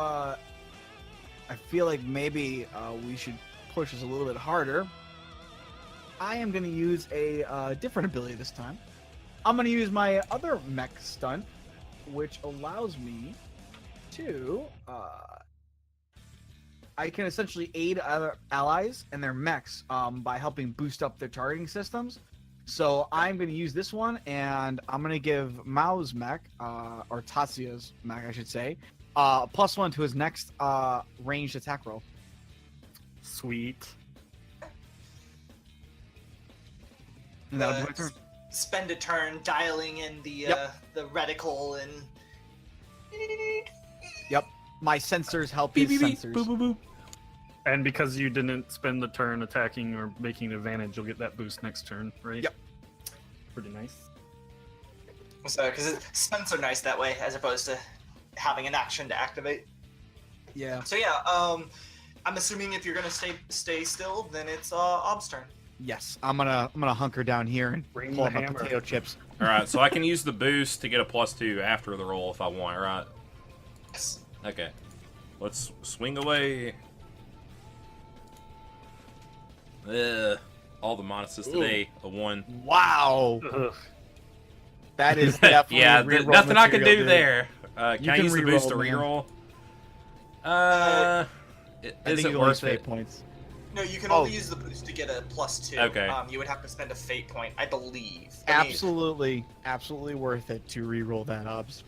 I feel like maybe we should push this a little bit harder, I am going to use a different ability this time. I'm going to use my other mech stunt, which allows me to I can essentially aid other allies and their mechs by helping boost up their targeting systems. So I'm going to use this one, and I'm going to give Mao's mech, or Tatsuya's mech, I should say, +1 to his next ranged attack roll. Sweet. And that'll be my turn. Spend a turn dialing in the reticle and. Yep. My sensors help his sensors. Boop, boop, boop. And because you didn't spend the turn attacking or making an advantage, you'll get that boost next turn, right? Yep. Pretty nice. So, because stunts are nice that way, as opposed to having an action to activate. Yeah. So yeah, I'm assuming if you're gonna stay still, then it's Ob's turn. Yes. I'm gonna hunker down here and Bring pull the up my hammer. potato chips. All right, so I can use the boost to get a +2 after the roll if I want, right? Yes. Okay. Let's swing away. All the minuses today. A 1. Wow. Ugh. That is definitely Yeah, reroll nothing I can material, do dude. there. Can I can use the boost to reroll, reroll? I Is think it you worth lose fate it? points. No, you can Oh. only use the boost to get a +2. Okay. You would have to spend a fate point, I believe. Absolutely worth it to reroll that, Obs.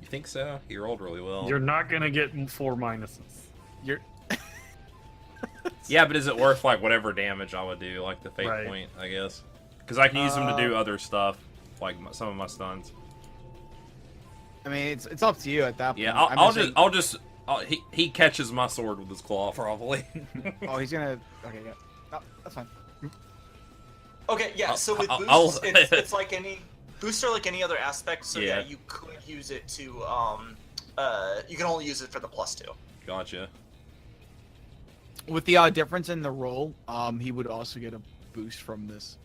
You think so? He rolled really well. You're not gonna get 4 minuses. Yeah, but is it worth like whatever damage I would do, like the fate Right. point, I guess? Because I can use them to do other stuff, like some of my stuns. I mean, it's up to you at that point. Yeah, I'm I'll just just he catches my sword with his claw probably. saying- Oh, he's gonna. Okay, yeah. Oh, that's fine. Okay, yeah. So with I'll- boosts, it's like any boosts are like any other aspect. So Yeah. yeah, you could use it to you can only use it for the +2. Gotcha. With the difference in the roll, he would also get a boost from this.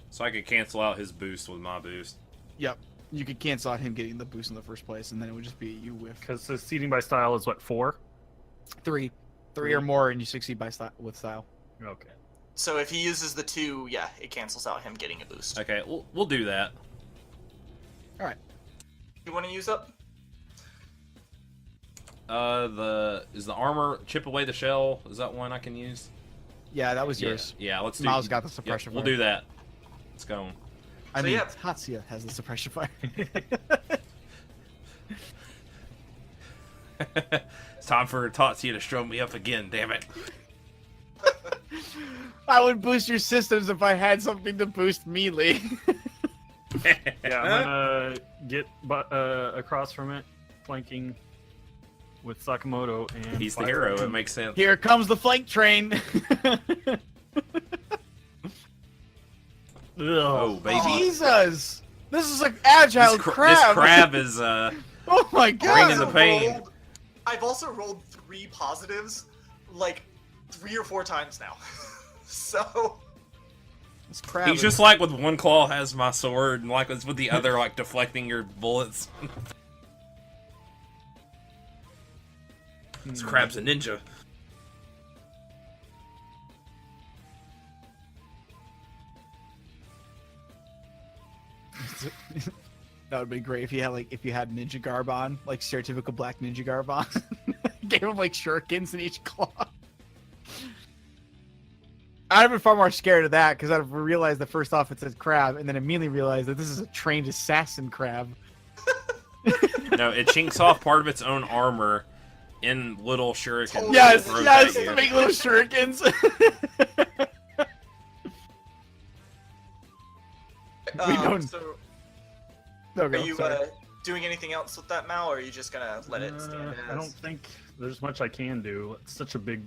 So I could cancel out his boost with my boost. Yep. You could cancel out him getting the boost in the first place, and then it would just be you with Because the seeding by style is what, 4? 3 or more, and you succeed by with style. Okay. So if he uses the 2, yeah, it cancels out him getting a boost. Okay, we'll do that. All right. You want to use up? Is the armor chip away the shell? Is that one I can use? Yeah, that was Yeah, yours. yeah. Let's do. Miles got the Yep, suppression we'll fire. do that. Let's go. I So, mean, yeah. Tatsuya has the suppression fire. It's time for Tatsuya to stroke me up again. Damn it. I would boost your systems if I had something to boost melee. Yeah, I'm gonna get across from it, flanking with Sakamoto and. He's the fire hero. at It him. makes sense. Here comes the flank train. Ugh. Oh, baby. Jesus! This is an agile This crab. crab is Oh my Bringing god! the pain. I've also rolled 3 positives, like 3 or 4 times now. So This crab He's is- just like with one claw has my sword, and like with the other like deflecting your bullets. This crab's a ninja. That would be great if you had ninja garb on, like stereotypical black ninja garb on. Gave him like shurikens in each claw. I'd have been far more scared of that because I've realized that first off it says crab, and then immediately realized that this is a trained assassin crab. No, it chinks off part of its own armor in little shurikens. Yes, that it throws yes, at you. to make little shurikens. We don't- So No, are go, you sorry. doing anything else with that, Mal, or are you just gonna let it stand I don't as? think there's much I can do. It's such a big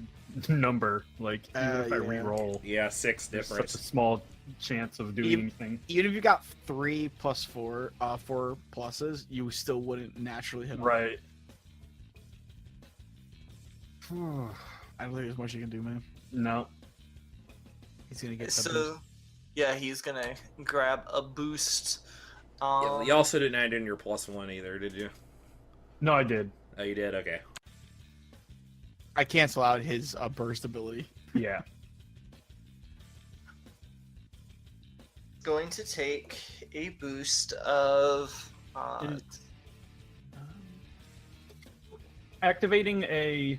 number. Like even if I Yeah. re-roll, Yeah, 6 there's such difference. a small chance of doing Even- anything. Even if you got 3 plus 4, 4 pluses, you still wouldn't naturally hit. Right. I don't think there's much you can do, man. No. He's gonna get that So, boost. yeah, he's gonna grab a boost. Yeah, you also didn't add in your +1 either, did you? No, I did. Oh, you did? Okay. I cancel out his burst ability. Yeah. Going to take a boost of. Activating a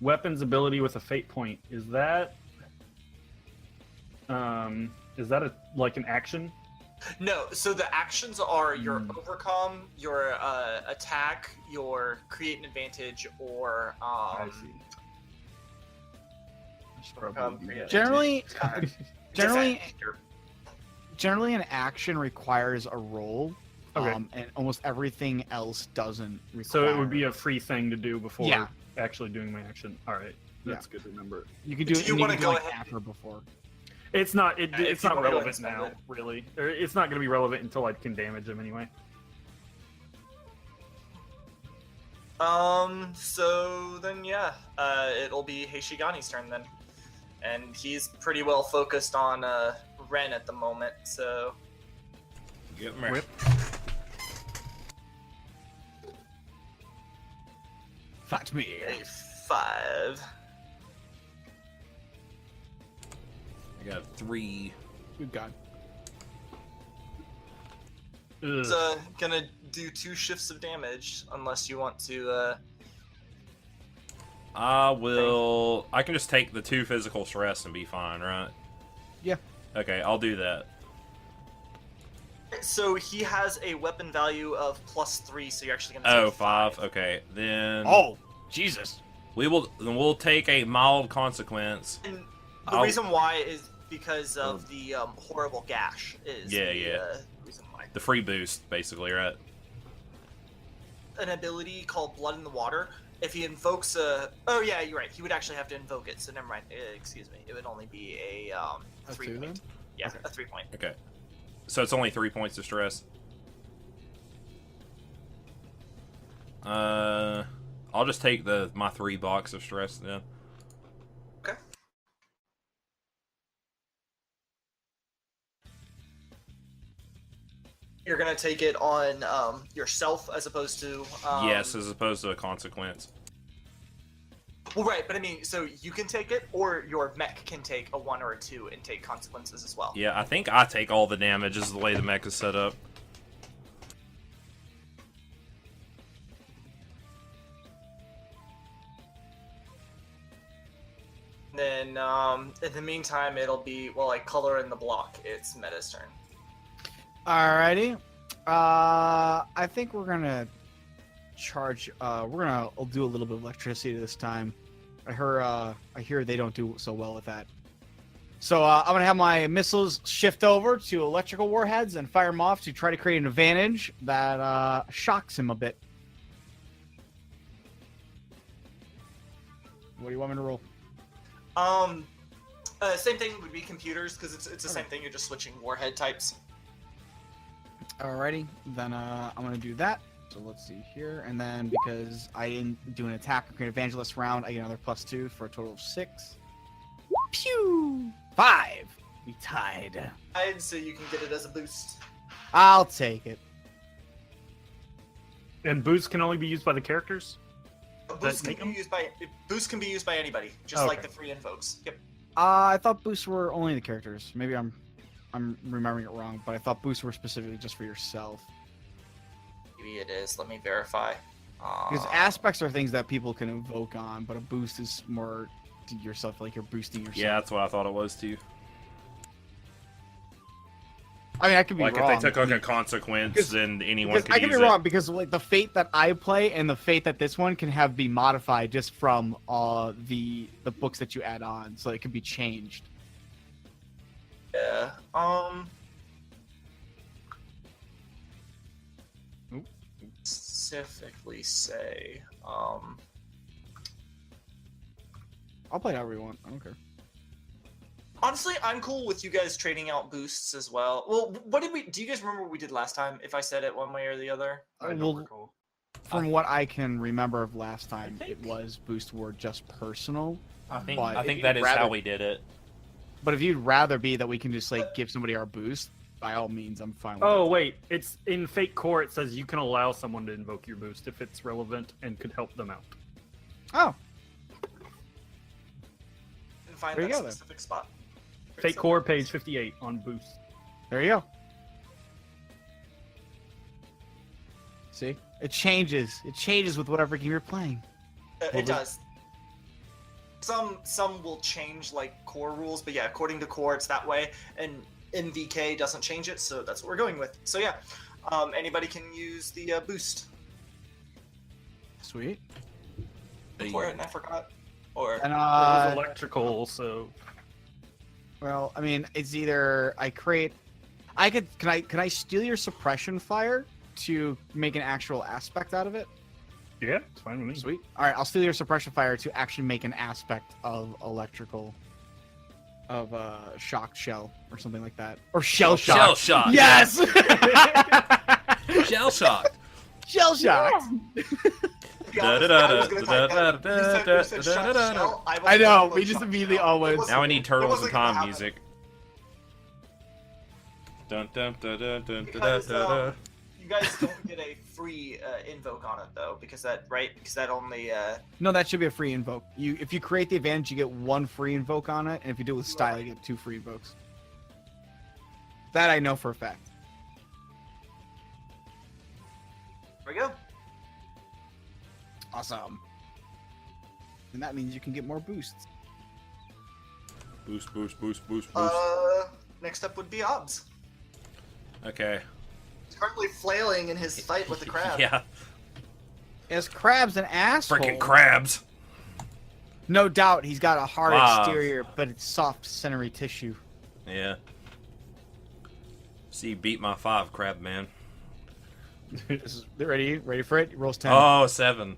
weapon's ability with a fate point, is that like an action? No, so the actions are your overcome, your attack, your create an advantage, or I see. I should probably do that. Generally, defend. generally, an action requires a roll. Okay. And almost everything else doesn't require. So it would be a free thing to do before Yeah. actually doing my action. All right, that's good to remember. You can do Do it. you You wanna can do go like ahead? after or before. It's not. if It's you not wanna go relevant ahead and now, spend really. Or it's not going to be relevant until I can damage him anyway. So then, yeah, it'll be Heishigani's turn then, and he's pretty well focused on Ren at the moment. So Get me. Whip. Fuck me. a 5. I got 3. Good God. Ugh. It's gonna do 2 shifts of damage unless you want to. I can just take the 2 physical stress and be fine, right? Yeah. Okay, I'll do that. So he has a weapon value of +3, so you're actually gonna. Oh, take 5. Okay, then. Oh, Jesus. We'll take a mild consequence. And the I'll- reason why is because of the horrible gash. Is Yeah, the, yeah. Reason why. The free boost, basically, right? An ability called Blood in the Water. If he invokes a, oh yeah, you're right. He would actually have to invoke it. So never mind. Excuse me. It would only be a A 3 2 point. then? Yeah, Okay. a 3 point. Okay. So it's only 3 points of stress. I'll just take my 3 box of stress then. Okay. You're gonna take it on yourself as opposed to. Yes, as opposed to a consequence. Well, right, but I mean, so you can take it, or your mech can take a 1 or a 2 and take consequences as well. Yeah, I think I take all the damage is the way the mech is set up. Then then in the meantime, it'll be color in the block. It's Meta's turn. Alrighty. I think we're gonna charge. We'll do a little bit of electricity this time. I hear they don't do so well with that. So I'm gonna have my missiles shift over to electrical warheads and fire them off to try to create an advantage that shocks him a bit. What do you want me to roll? Same thing would be computers because it's the same thing. You're just switching warhead types. Alrighty, then I'm gonna do that. So let's see here, and then because I didn't do an attack or create evangelist round, I get another +2 for a total of 6. Pew! 5. We tied. So you can get it as a boost. I'll take it. And boost can only be used by the characters? Boost can be used by anybody, just like the free invokes. Yep. I thought boosts were only the characters. Maybe I'm remembering it wrong, but I thought boosts were specifically just for yourself. Maybe it is. Let me verify. Because aspects are things that people can invoke on, but a boost is more to yourself, like you're boosting yourself. Yeah, that's what I thought it was too. I mean, I could be wrong. Like if they took like a consequence, then anyone could I could use be wrong it. because like the fate that I play and the fate that this one can be modified just from the books that you add on, so it could be changed. Yeah. Specifically say. I'll play however you want. I don't care. Honestly, I'm cool with you guys trading out boosts as well. Well, do you guys remember what we did last time? If I said it one way or the other? I don't recall. From what I can remember of last time, it was boost were just personal. I think But if that you'd is how rather- we did it. But if you'd rather be that we can just like give somebody our boost, by all means, I'm fine with Oh it. wait, it's in Fate Core. It says you can allow someone to invoke your boost if it's relevant and could help them out. Oh, And find There you that go, then. specific spot. Fate Core, page 58 on boost. there you go. See, it changes. It changes with whatever game you're playing. It does. Some will change like core rules, but yeah, according to core, it's that way. And MVK doesn't change it, so that's what we're going with. So yeah, anybody can use the boost Sweet. for it, and I forgot. Or And It was electrical, so well, I mean, it's either can I steal your suppression fire to make an actual aspect out of it? yeah, it's fine with me. Sweet. All right, I'll steal your suppression fire to actually make an aspect of electrical, of shocked shell or something like that, or shell shock. Shell shock. Yes. Shell shock. Shell shock. I know. We just immediately always. Now we need turtles and wasn't gonna Tom happen. music. Dun dun dun dun dun dun Because, dun. you guys don't get a free invoke on it though, because that only No, that should be a free invoke. If you create the advantage, you get 1 free invoke on it, and if you do it with style, you get 2 free invokes. That I know for a fact. there we go. Awesome. And that means you can get more boosts. Boost, boost, boost, boost, boost. Next up would be Obs. Okay. He's currently flailing in his fight with the crab. Yeah. Is Crab's an asshole? Freaking crabs. No doubt, he's got a hard Wow. exterior, but it's soft, centery tissue. Yeah. See, beat my 5, crab man. Ready for it? Rolls 10. Oh, 7.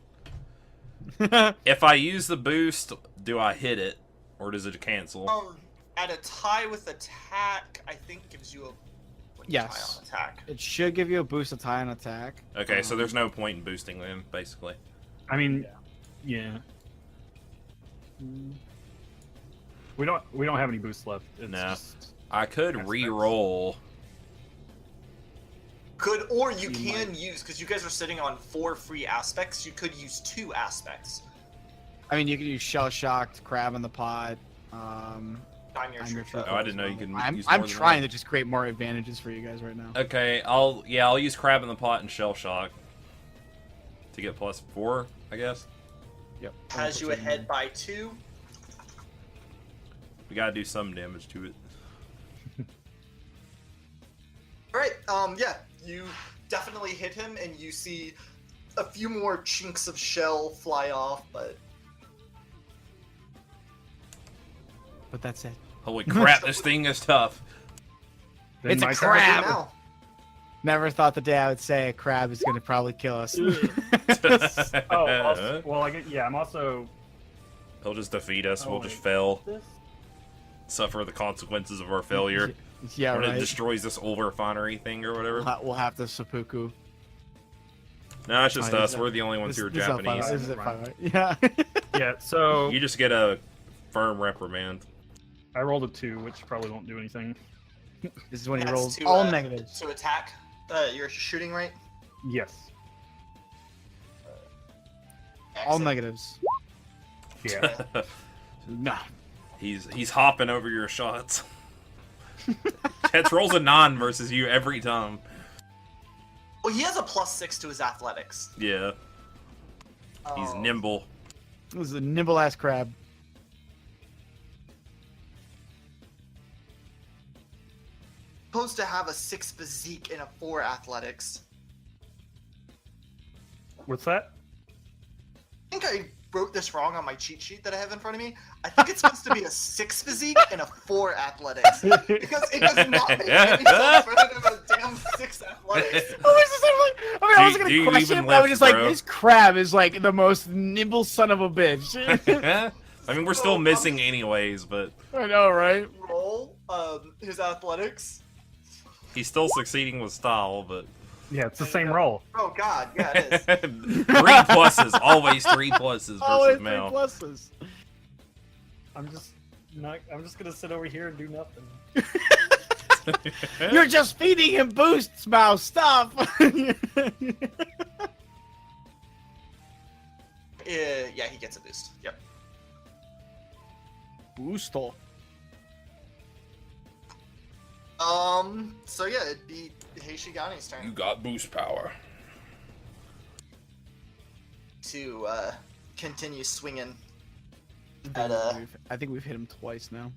If I use the boost, do I hit it, or does it cancel? At a tie with attack, I think gives you a Yes. tie on attack. It should give you a boost of tie on attack. Okay, so there's no point in boosting them, basically. I mean, yeah. We don't have any boosts left. It's No. just- I could Aspects. re-roll. Or you You can use, because you guys are sitting on 4 free aspects, you could use 2 aspects I mean, you can use shell shocked, crab in the pot. on your On your trip. Oh, I didn't know you could I'm use more than trying one. to just create more advantages for you guys right now. Okay, I'll use crab in the pot and shell shock to get +4, I guess. Yep. Has you ahead by 2. We gotta do some damage to it. All right. Yeah, you definitely hit him, and you see a few more chinks of shell fly off, but that's it. Holy crap, this thing is tough. Then It's a my crab. now. Never thought the day I would say a crab is going to probably kill us. Oh, also, well, I'm also. He'll just defeat us. Oh, We'll just wait. fail. This? Suffer the consequences of our failure. Yeah, when it right. destroys this oil refinery thing or whatever. We'll have to seppuku. No, it's just Fine, us. is We're the only ones who are This is not fun, Japanese. This is fun, right? Yeah. Yeah, so You just get a firm reprimand. I rolled a 2, which probably won't do anything. This is when he That's rolls to, all negatives. To attack. You're shooting, right? Yes. All Excellent. negatives. Yeah. No. He's hopping over your shots. Tetz rolls a 9 versus you every time. Well, he has a +6 to his athletics. Yeah, he's nimble. This is a nimble ass crab. Supposed to have a 6 physique and a 4 athletics. What's that? I think I wrote this wrong on my cheat sheet that I have in front of me. I think it's supposed to be a 6 physique and a 4 athletics. Because it does not make any sense for him to have a damn 6 athletics. I was Do gonna you question even it, but I was lift, just like, bro? this crab is like the most nimble son of a bitch. I mean, we're still missing anyways, but I know, right? Roll his athletics. he's still succeeding with style, but... Yeah, it's the same roll. Oh god, yeah, it is. 3 pluses. Always 3 pluses Always versus 3 Mel. pluses. I'm just gonna sit over here and do nothing. You're just feeding him boosts, Mouse. Stop. Yeah, he gets a boost. Yep. Boostle. So yeah, it'd be Heishigani's You turn got boost power. to continue swinging. I think we've hit him twice now.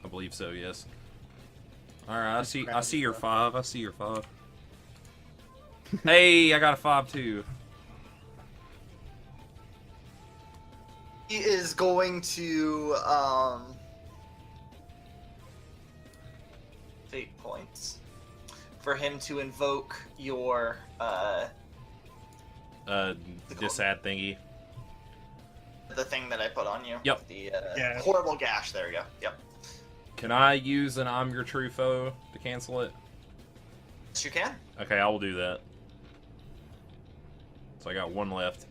I believe so, yes. Alright, I see your 5. I see your 5. Hey, I got a 5 too. He is going to fate points for him to invoke your Disad thingy. the thing that I put on you. Yep. The Yeah. horrible gash. There we go. Yep. Can I use an I'm your true foe to cancel it? Yes, you can. Okay, I will do that. So I got 1 left.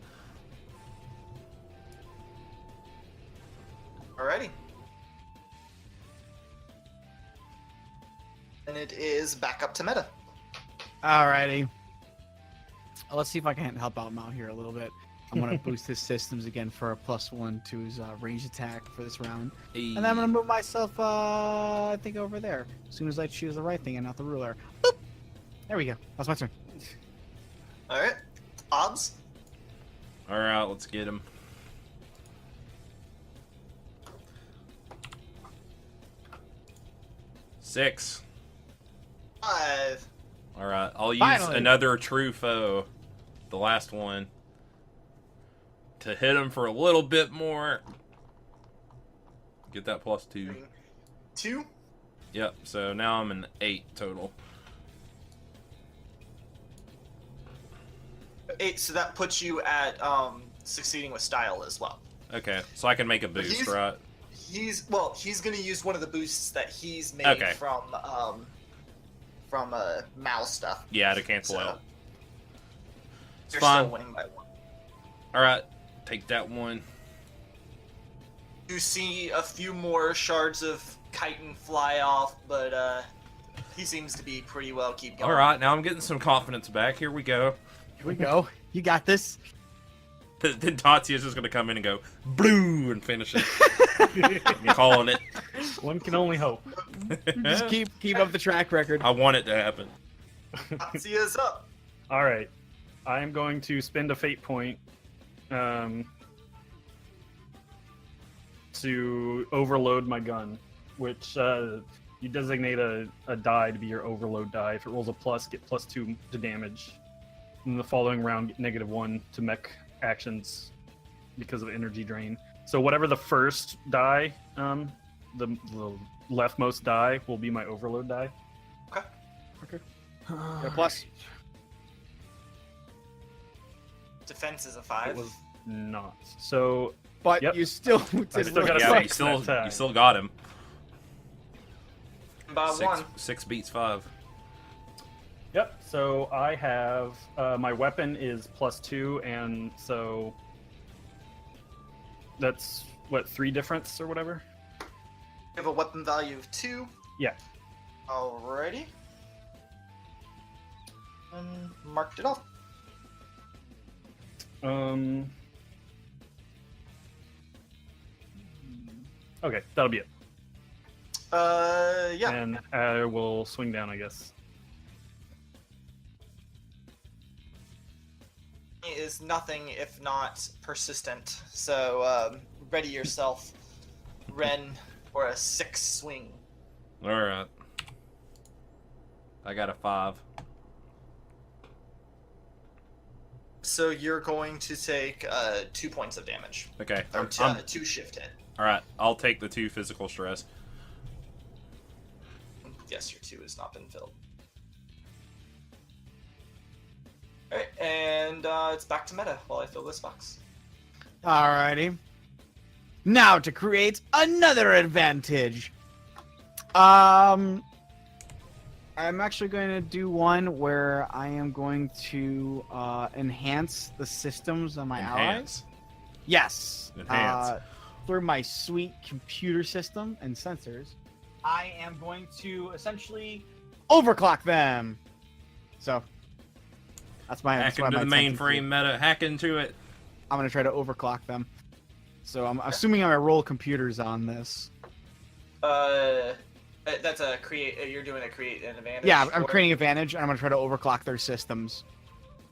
Alrighty. And it is back up to meta. Alrighty. Let's see if I can help out Mao here a little bit. I'm gonna boost his systems again for a +1 to his range attack for this round, and then I'm gonna move myself, I think over there. As soon as I choose the right thing and not the ruler. Boop! There we go. That's my turn. Alright. Odds. Alright, let's get him. Six. 5. Alright, I'll use Finally. another true foe, the last one, to hit him for a little bit more. Get that +2. 2. Yep, so now I'm an 8 total. 8, so that puts you at succeeding with style as well. Okay, so I can make a boost, he's- right? He's gonna use one of the boosts that he's made Okay. from mouse stuff. Yeah, to cancel So, out. It's You're fine. still winning by 1. Alright, take that one. You see a few more shards of chitin fly off, but he seems to be pretty well keep going. Alright, now I'm getting some confidence back. Here we go. Here we go. You got this. Then Tatsuya's just gonna come in and go, blue, and finish it. I'm calling it. One can only hope. Just keep up the track record. I want it to happen. Tatsuya's up. All right, I am going to spend a fate point to to overload my gun, which you designate a die to be your overload die. If it rolls a plus, get +2 to damage. In the following round, get -1 to mech actions because of energy drain. So whatever the first die, the leftmost die will be my overload die. Okay. Yeah, plus. Defense is a It 5. was not. So But Yep. you still I still got a Yeah, but six that time. you still got him. By 1. 6 beats 5. Yep. So I have my weapon is +2, and so that's what 3 difference or whatever. You have a weapon value of 2. Yeah. Alrighty. Marked it off. Okay, that'll be it. Yeah. And I will swing down, I guess. Is nothing if not persistent. So ready yourself, Ren, for a 6 swing. Alright. I got a 5. So you're going to take 2 points of damage. Okay. Or 2 shift hit. Alright, I'll take the 2 physical stress. Yes, your 2 has not been filled. Alright, and it's back to meta while I fill this box. Alrighty. Now to create another advantage. I'm actually going to do one where I am going to enhance the systems of my allies. Enhance. Yes. Enhance. Through my sweet computer system and sensors, I am going to essentially overclock them. So that's my Hack into the mainframe meta. Hack into it. I'm going to try to overclock them. So I'm assuming I'm going to roll computers on this. That's a create. You're doing a create an advantage. Yeah, I'm or- creating advantage, and I'm going to try to overclock their systems.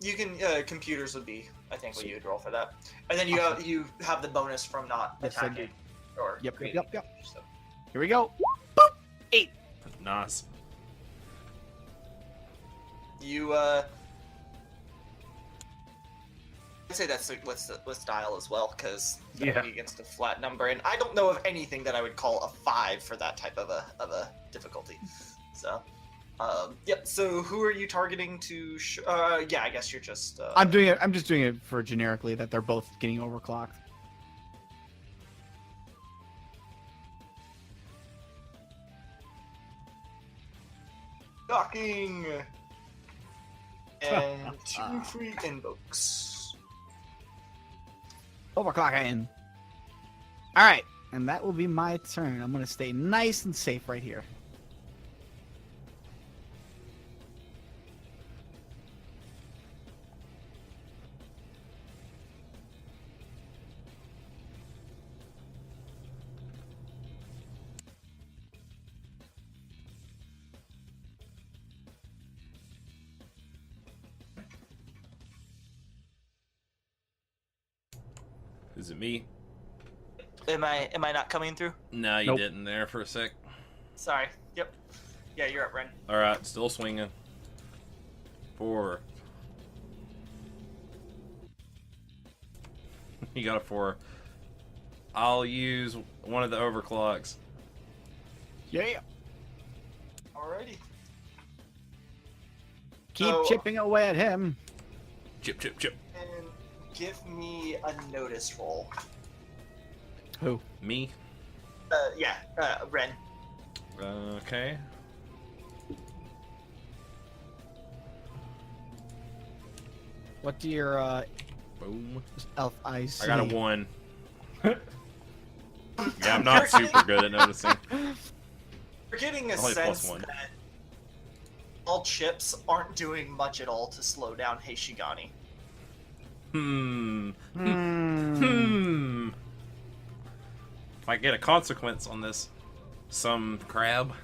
You can. Computers would be, I think, what you would roll for that. And then you have the bonus from not Yes, I attacking or Yep, creating yep. advantage, so. Here we go. Boop! 8. Nice. You I'd say that's let's dial as well, because Yeah. against a flat number, and I don't know of anything that I would call a 5 for that type of a difficulty. So, yep. So who are you targeting to? Yeah, I guess you're just. I'm doing it. I'm just doing it for generically that they're both getting overclocked. Docking. And 2 free invokes. Overclocking. All right, and that will be my turn. I'm gonna stay nice and safe right here. Is it me? Am I not coming through? No, you Nope. didn't there for a sec. Sorry. Yep. Yeah, you're up, Ren. Alright, still swinging. 4. You got a 4. I'll use one of the overclocks. Yeah. Alrighty. Keep So- chipping away at him. Chip, chip, chip. And give me a notice roll. Who? Me? Yeah, Ren. Okay. What do your Boom. elf eyes I got a say? 1. Yeah, I'm not super good at noticing. You're getting a Only sense +1. that all chips aren't doing much at all to slow down Heishigani. Hmm. Hmm. Hmm. Might get a consequence on this. Some crab.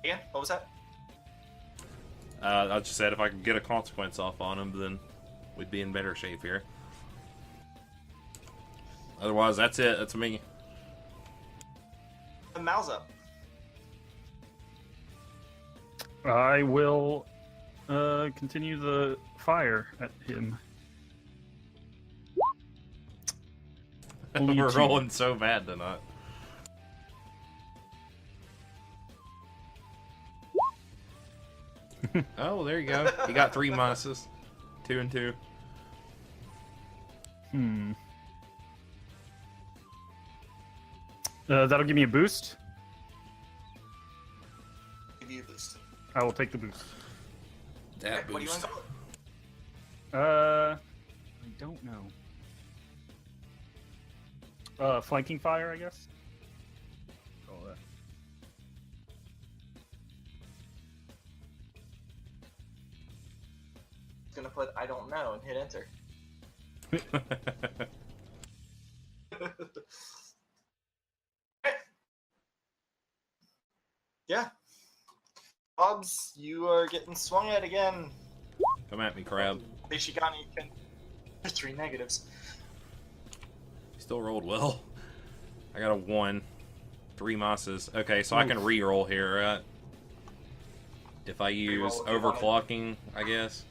Yeah, what was that? I just said if I could get a consequence off on him, then we'd be in better shape here. Otherwise, that's it. That's me. Mal's up. I will continue the fire at him. Only We're 2. rolling so bad tonight. Oh, there you go. He got 3 minuses. 2 and 2. That'll give me a boost. Give you a boost. I will take the boost. That Okay, what do you want boost. to call it? I don't know. Flanking fire, I guess. Oh, that. It's gonna put I don't know and hit enter. Yeah. Hobbs, you are getting swung at again. Come at me, crab. Ishigani can 3 negatives. Still rolled well. I got a 1. 3 minuses. Okay, so I can re-roll here, right? If I use Re-roll if you want it. overclocking, I guess.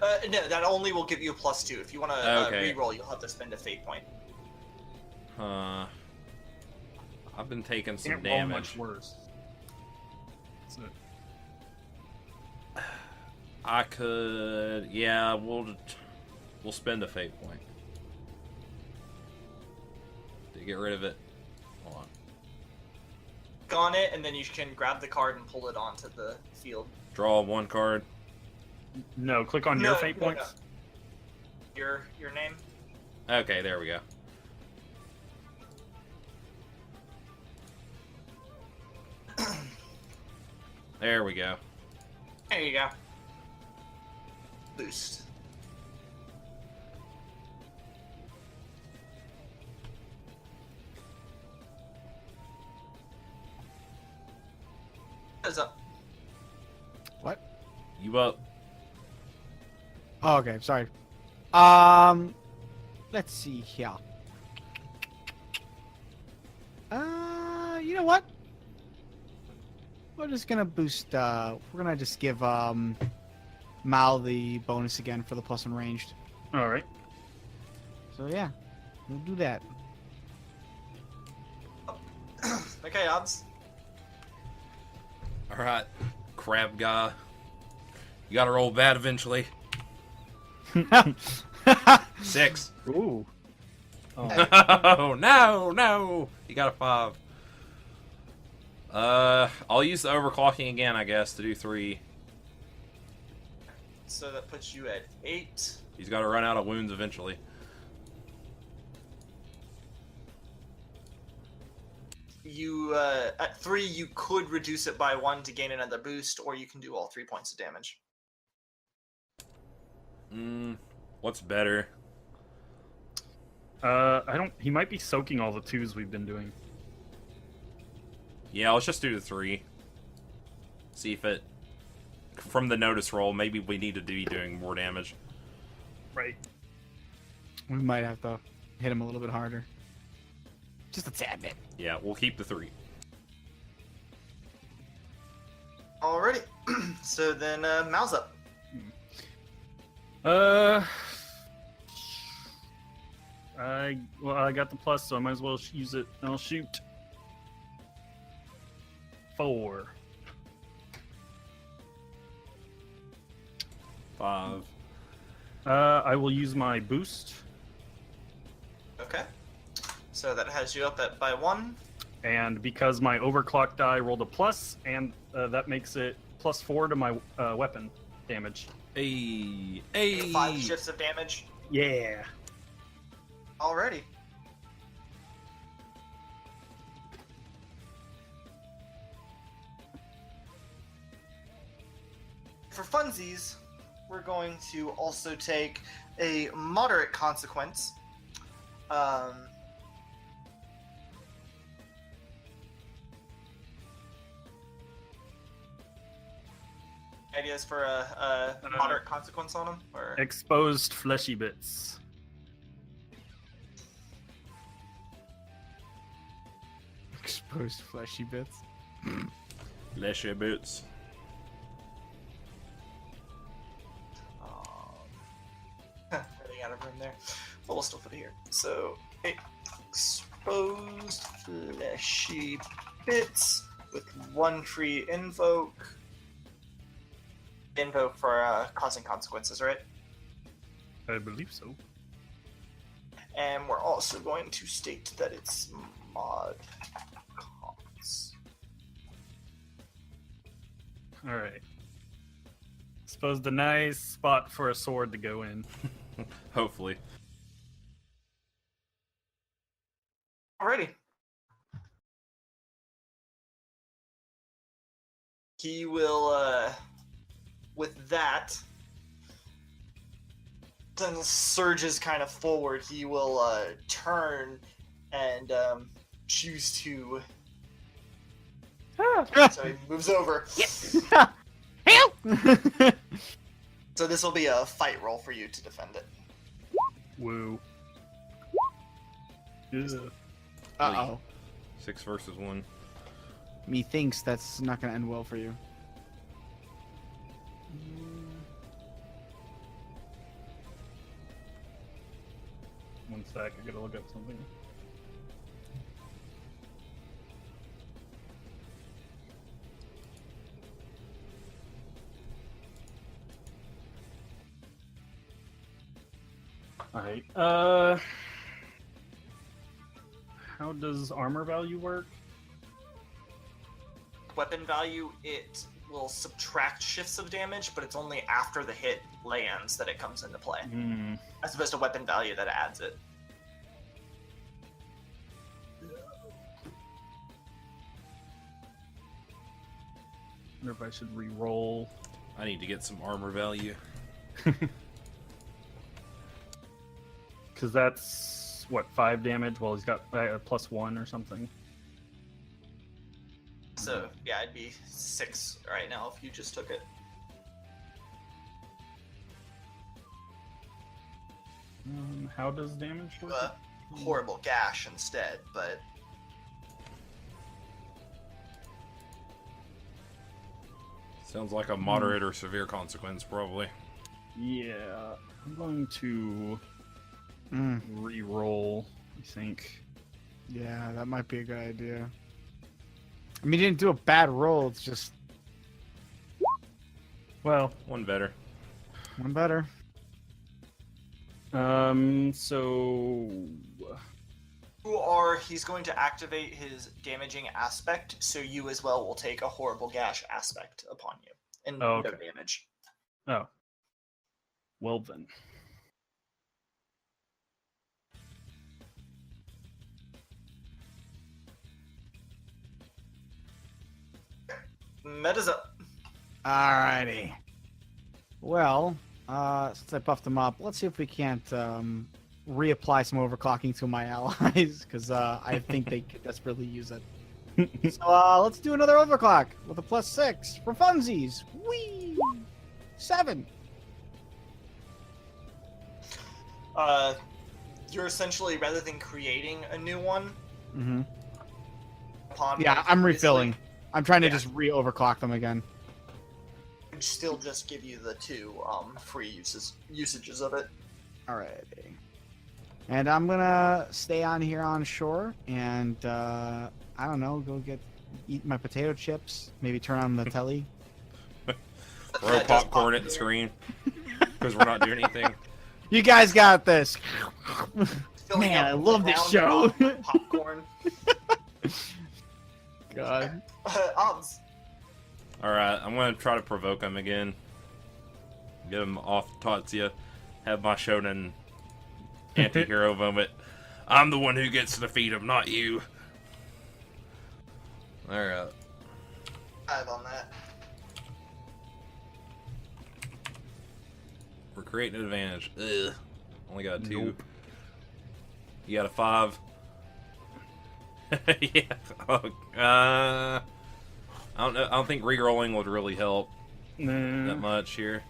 No, that only will give you a +2. If you want to Okay. re-roll, you'll have to spend a fate point. I've been taking some Can't roll damage. much worse. That's it. I could, yeah, we'll spend a fate point to get rid of it. Hold on. Click on it, and then you can grab the card and pull it onto the field. Draw 1 card. No, click on your fate no, points. no. Your name. Okay, there we go. There we go. There you go. Boost. What's up? What? You up? Oh, okay, sorry. Let's see here. You know what? We're just gonna boost. We're gonna just give Mal the bonus again for the +1 ranged. All right. So yeah, we'll do that. Okay, odds. Alright, crab guy. You gotta roll bad eventually. 6. Ooh. Oh, no! You got a 5. I'll use the overclocking again, I guess, to do 3. So that puts you at 8. He's gotta run out of wounds eventually. You at 3, you could reduce it by 1 to gain another boost, or you can do all 3 points of damage. What's better? I don't. He might be soaking all the 2s we've been doing. Yeah, let's just do the 3. See if it... From the notice roll, maybe we need to be doing more damage. Right. We might have to hit him a little bit harder. Just a tad bit. Yeah, we'll keep the 3. Alrighty. So then Mal's up. I got the plus, so I might as well use it. I'll shoot. 4. 5. I will use my boost, Okay. So that has you up by 1. and because my overclock die rolled a plus, and that makes it +4 to my weapon damage. Hey! 5 shifts of damage. Yeah. Alrighty. For funsies, we're going to also take a moderate consequence. ideas for a moderate consequence on him? Or Exposed fleshy bits. Exposed fleshy bits. Leshy boots. running out of room there. But we'll still put it here. So, exposed fleshy bits with 1 free invoke. Invoke for causing consequences, right? I believe so. And we're also going to state that it's mod cons. Alright. Suppose the nice spot for a sword to go in. Hopefully. Alrighty. He will, with that, then surges kind of forward. He will turn and choose to. So he moves over. Help! So this will be a fight roll for you to defend it. Woo. Ugh. Uh-oh. 6 versus 1. Methinks that's not going to end well for you. One sec, I gotta look up something. Alright, how does armor value work? Weapon value, it will subtract shifts of damage, but it's only after the hit lands that it comes into play. As opposed to weapon value that adds it. I wonder if I should re-roll. I need to get some armor value. Because that's, what, 5 damage? Well, he's got +1 or something. So, yeah, it'd be 6 right now if you just took it. How does damage work? Horrible gash instead, but Sounds like a moderate or severe consequence, probably. Yeah, I'm going to re-roll, I think. Yeah, that might be a good idea. I mean, you didn't do a bad roll. It's just Well, One better. one better. So he's going to activate his damaging aspect, so you as well will take a horrible gash aspect upon you. And Oh, no okay. damage. Oh. Well then. Meta's up. Alrighty. Well, since I buffed them up, let's see if we can't reapply some overclocking to my allies, because I think they could desperately use it. So let's do another overclock with a +6 for funsies. Whee! 7. You're essentially, rather than creating a new one, Mm-hmm. upon Yeah, I'm refilling. I'm trying to Yeah. just re-overclock them again. would still just give you the 2 free usages of it. Alrighty. And I'm gonna stay on here on shore and I don't know, eat my potato chips, maybe turn on the telly. Throw That does popcorn pop at the here. screen because we're not doing anything. You guys got this. Filling Man, up I love this round show. Popcorn. God. Obs. Alright, I'm going to try to provoke him again. Get him off Tatsuya. Have my shonen anti-hero moment. I'm the one who gets to defeat him, not you. Alright. 5 on that. We're creating an advantage. Ugh. Only got a 2. Nope. You got a 5. Yeah. Oh, I don't know. I don't think re-rolling would really help. Nah. that much here.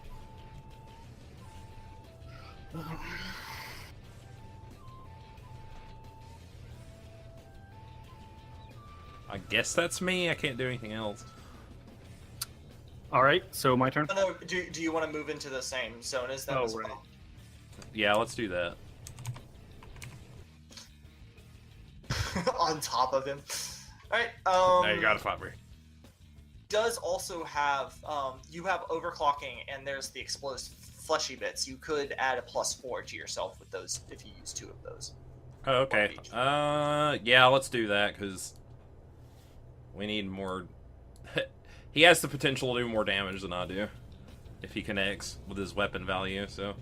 I guess that's me. I can't do anything else. All right, so my turn. Oh, no, do you want to move into the same zone as them Oh, as right. well? Yeah, let's do that. On top of him. Alright, Now you got a flopper. does also have, you have overclocking and there's the explosive fleshy bits. You could add a +4 to yourself with those if you use 2 of those. Oh, okay. Yeah, let's do that, because we need more... He has the potential to do more damage than I do, if he connects with his weapon value, so...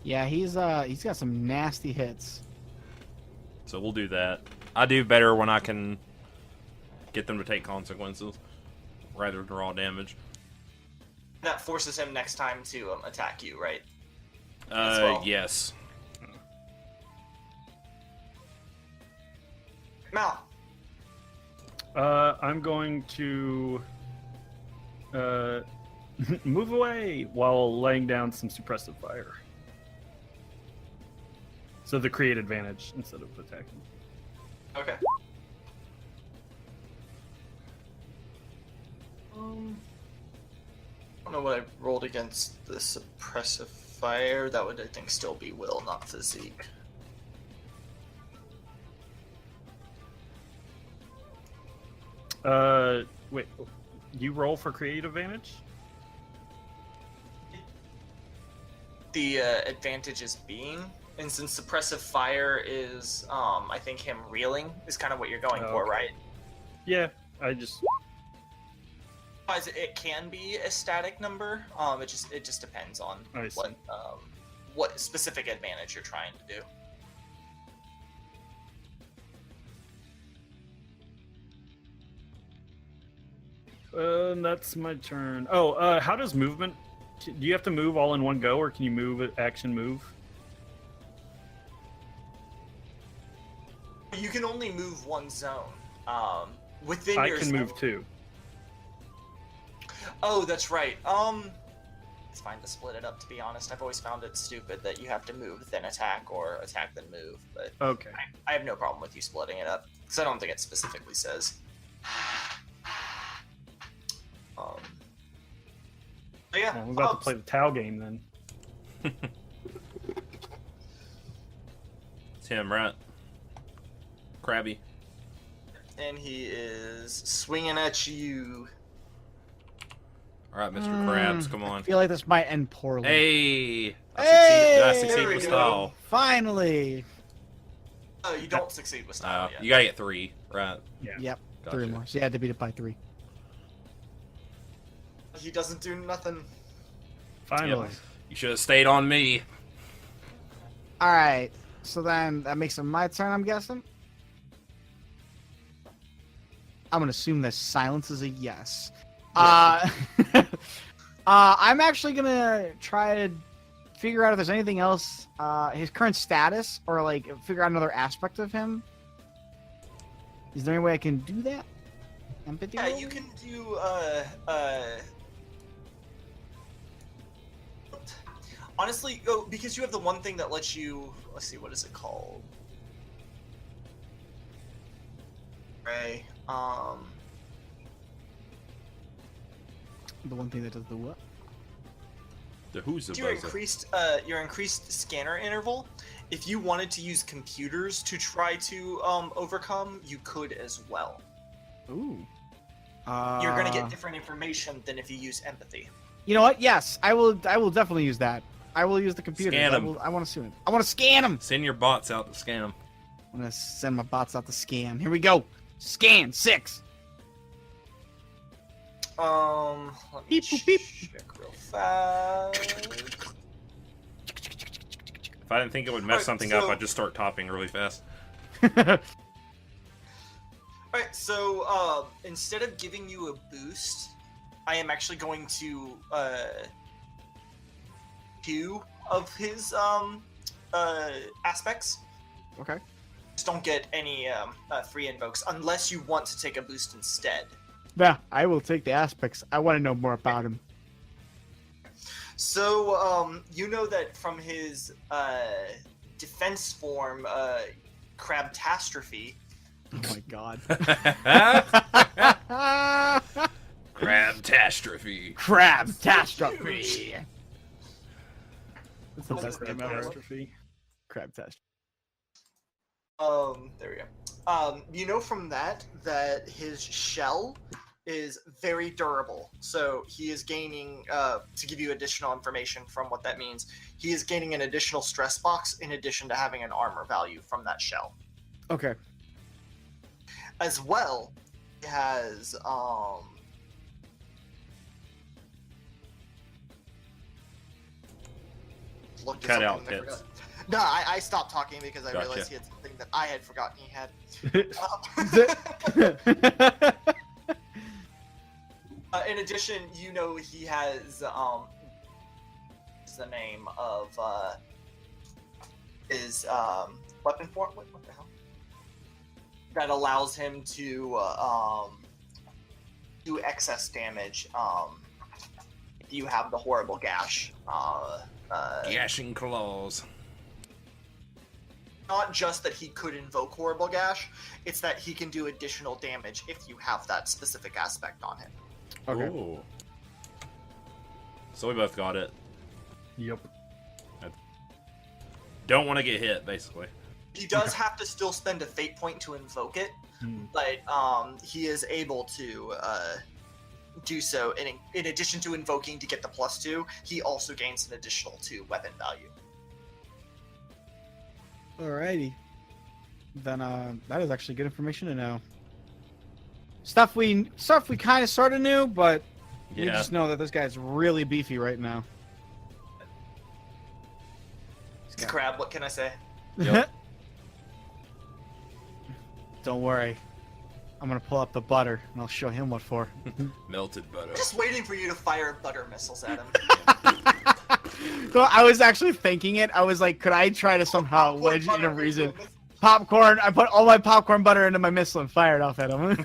Yeah, he's got some nasty hits. So we'll do that. I do better when I can get them to take consequences, rather than raw damage. That forces him next time to attack you, right? As well. Yes. Mal. I'm going to move away while laying down some suppressive fire. So the create advantage instead of attacking. Okay. I don't know what I rolled against the suppressive fire. That would, I think, still be will, not physique. Wait, you roll for create advantage? The advantage is being, and since suppressive fire is, I think him reeling is kind of what you're going for, Okay. right? Yeah, I just Otherwise, it can be a static number. It just depends on I see. what specific advantage you're trying to do. That's my turn. Oh, how does movement? Do you have to move all in one go, or can you move action move? You can only move one zone. Within I your can zone. move two. Oh, that's right. It's fine to split it up. To be honest, I've always found it stupid that you have to move then attack or attack then move. But Okay. I have no problem with you splitting it up because I don't think it specifically says. But yeah, Well, I'm about to play the Tau game then. It's him, right? Krabby. and he is swinging at you. Alright, Mr. Krabs, come I on. feel like this might end poorly. Hey! Hey! I succeed There we with go. style. Finally. Oh, you don't succeed with style yet. You gotta get 3, right? Yep. Gotcha. 3 more. So you had to beat it by 3. He doesn't do nothing. Finally. You should have stayed on me. All right. So then that makes it my turn, I'm guessing. I'm gonna assume that silence is a yes. I'm actually gonna try to figure out if there's anything else, his current status, or like figure out another aspect of him. Is there any way I can do that? Empathy. Yeah, roll? you can do honestly, go because you have the one thing that lets you. Let's see, what is it called? Ray. The one thing that does the what? The who's a Your buzzer. increased scanner interval. If you wanted to use computers to try to overcome, you could as well. Ooh. You're gonna get different information than if you use empathy. You know what? Yes, I will. I will definitely use that. I will use the computer. Scan 'em. I want to scan him. I want to scan him. Send your bots out to scan them. I'm gonna send my bots out to scan. Here we go. Scan 6. Let me Beep, boop, beep. check real fast. If I didn't think it would mess Alright, something up, so- I'd just start topping really fast. Alright, so instead of giving you a boost, I am actually going to 2 of his aspects. Okay. Just don't get any free invokes unless you want to take a boost instead. Nah, I will take the aspects. I want to know more about him. So, you know that from his defense form, Crabtastrophe. Oh my god. Crabtastrophe. Crabtastrophe. That's the What best was name the ever. Catastrophe. Crabtastrophe. There we go. You know from that his shell is very durable. So he is gaining, to give you additional information from what that means, he is gaining an additional stress box in addition to having an armor value from that shell. Okay. As well, he has, looked at Cut out something and I hits. forgot. No, I stopped talking because I Gotcha. realized he had something that I had forgotten he had. In addition, you know he has the name of his weapon form. What the hell? That allows him to do excess damage if you have the horrible gash. Gashing claws. Not just that he could invoke horrible gash, it's that he can do additional damage if you have that specific aspect on him. Okay. Ooh. So we both got it. Yep. Don't want to get hit, basically. He does have to still spend a fate point to invoke it, but he is able to do so. In addition to invoking to get the +2, he also gains an additional 2 weapon value. Alrighty. Then that is actually good information to know. Stuff we kind of sort of knew, but we Yeah. just know that this guy's really beefy right now. It's crab, what can I say? Yep. Don't worry. I'm gonna pull up the butter and I'll show him what for. Melted butter. Just waiting for you to fire butter missiles at him. So I was actually thinking it. I was like, could I try to somehow wedge in a reason? Popcorn. I put all my popcorn butter into my missile and fired off at him.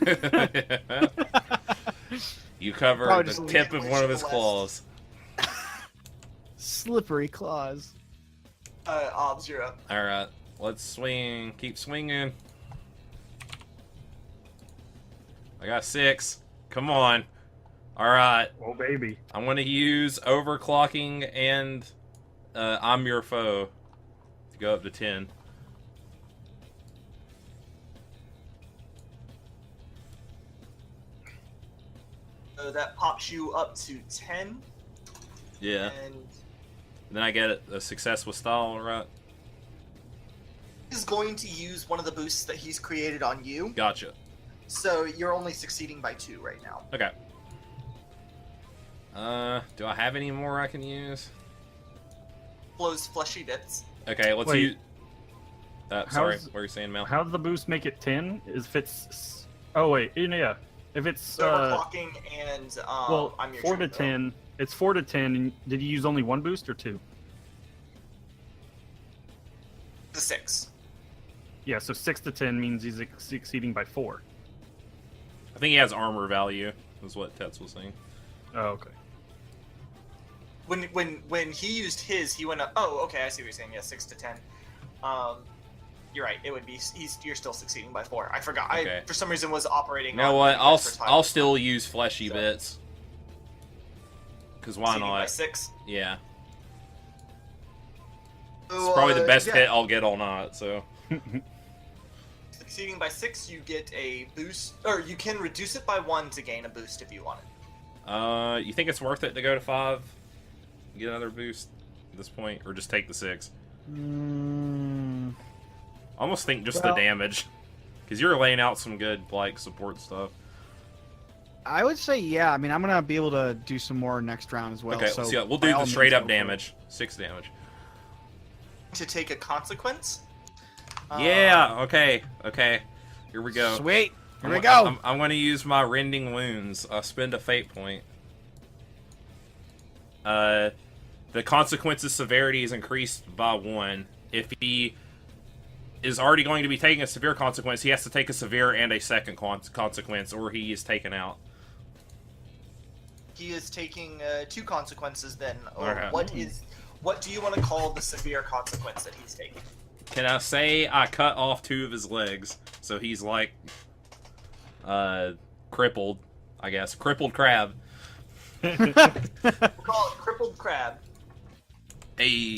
You cover Probably the just tip of one of his west. claws. Slippery claws. Obs, you're up. Alright, let's swing. Keep swinging. I got 6. Come on. Alright, Oh baby. I'm going to use overclocking and I'm your foe to go up to 10. So that pops you up to 10. Yeah. And Then I get a success with style, right? he's going to use one of the boosts that he's created on you. Gotcha. So you're only succeeding by 2 right now. Okay. Do I have any more I can use? Blows fleshy bits. Okay, let's Wait. use... sorry, How's- what were you saying, Mel? How does the boost make it 10? Is if it's... Oh wait, yeah. If it's Overclocking and well, I'm your 4 to Junko. 10. It's 4 to 10. And did you use only one boost or 2? The 6. Yeah, so 6 to 10 means he's succeeding by 4. I think he has armor value, is what Tets was saying. Oh, okay. When he used his, he went up. Oh, okay, I see what you're saying. Yeah, 6 to 10. You're right. It would be. You're still succeeding by 4. I forgot. Okay. I for some reason was operating. You know on what? the I'll extra time. I'll still use fleshy So- bits. Because why Succeeding by not? 6. Yeah. So, It's probably the best yeah, hit I'll get all night, so... Succeeding by 6, you get a boost, or you can reduce it by 1 to gain a boost if you want it. You think it's worth it to go to 5? Get another boost at this point? Or just take the 6? Mm, I almost think just Well- the damage. Because you're laying out some good, like, support stuff. I would say yeah. I mean, I'm gonna be able to do some more next round as well. Okay, so let's see. We'll by do all the means, straight up go for it. damage. 6 damage. To take a consequence. Yeah, okay, okay. Here we go. Sweet. Here we I'm- go. I'm going to use my rending wounds. Spend a fate point. The consequence's severity is increased by 1. If he is already going to be taking a severe consequence, he has to take a severe and a second consequence, or he is taken out. He is taking 2 consequences then. Alright. What do you want to call the severe consequence that he's taking? Can I say I cut off 2 of his legs, so he's like, crippled, I guess. Crippled crab. We'll call it crippled crab. A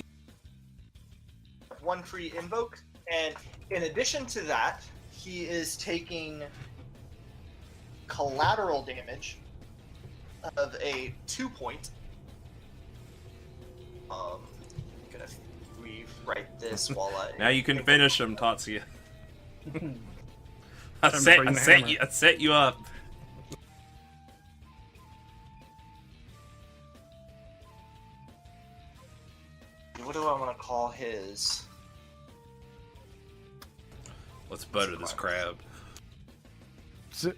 1 free invoke, and in addition to that, he is taking collateral damage of a 2-point. I'm gonna rewrite this while I. Now you can finish him, Tatsuya. Time to bring the hammer. I set you up. What do I want to call his? Let's butter this crab. So,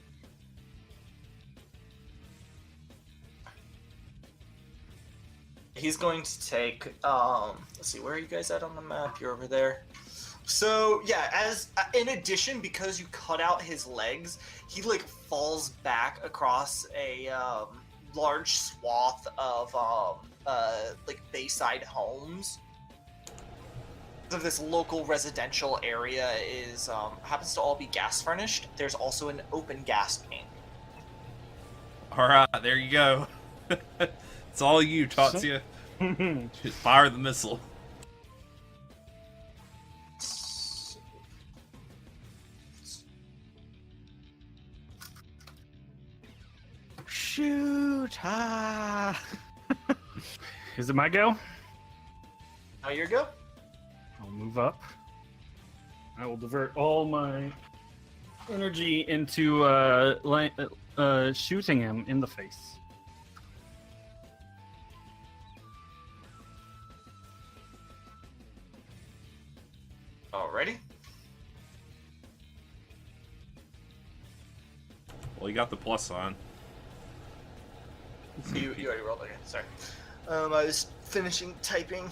He's going to take. Let's see, where are you guys at on the map? You're over there. So yeah, as in addition, because you cut out his legs, he like falls back across a large swath of like Bayside homes. So this local residential area is happens to all be gas furnished. There's also an open gas main. All right, there you go. It's all you, Tatsuya. Just fire the missile. shoot! Is it my go? Now your go. I'll move up. I will divert all my energy into shooting him in the face. Alrighty. Well, you got the plus on. You already rolled again. Sorry. I was finishing typing.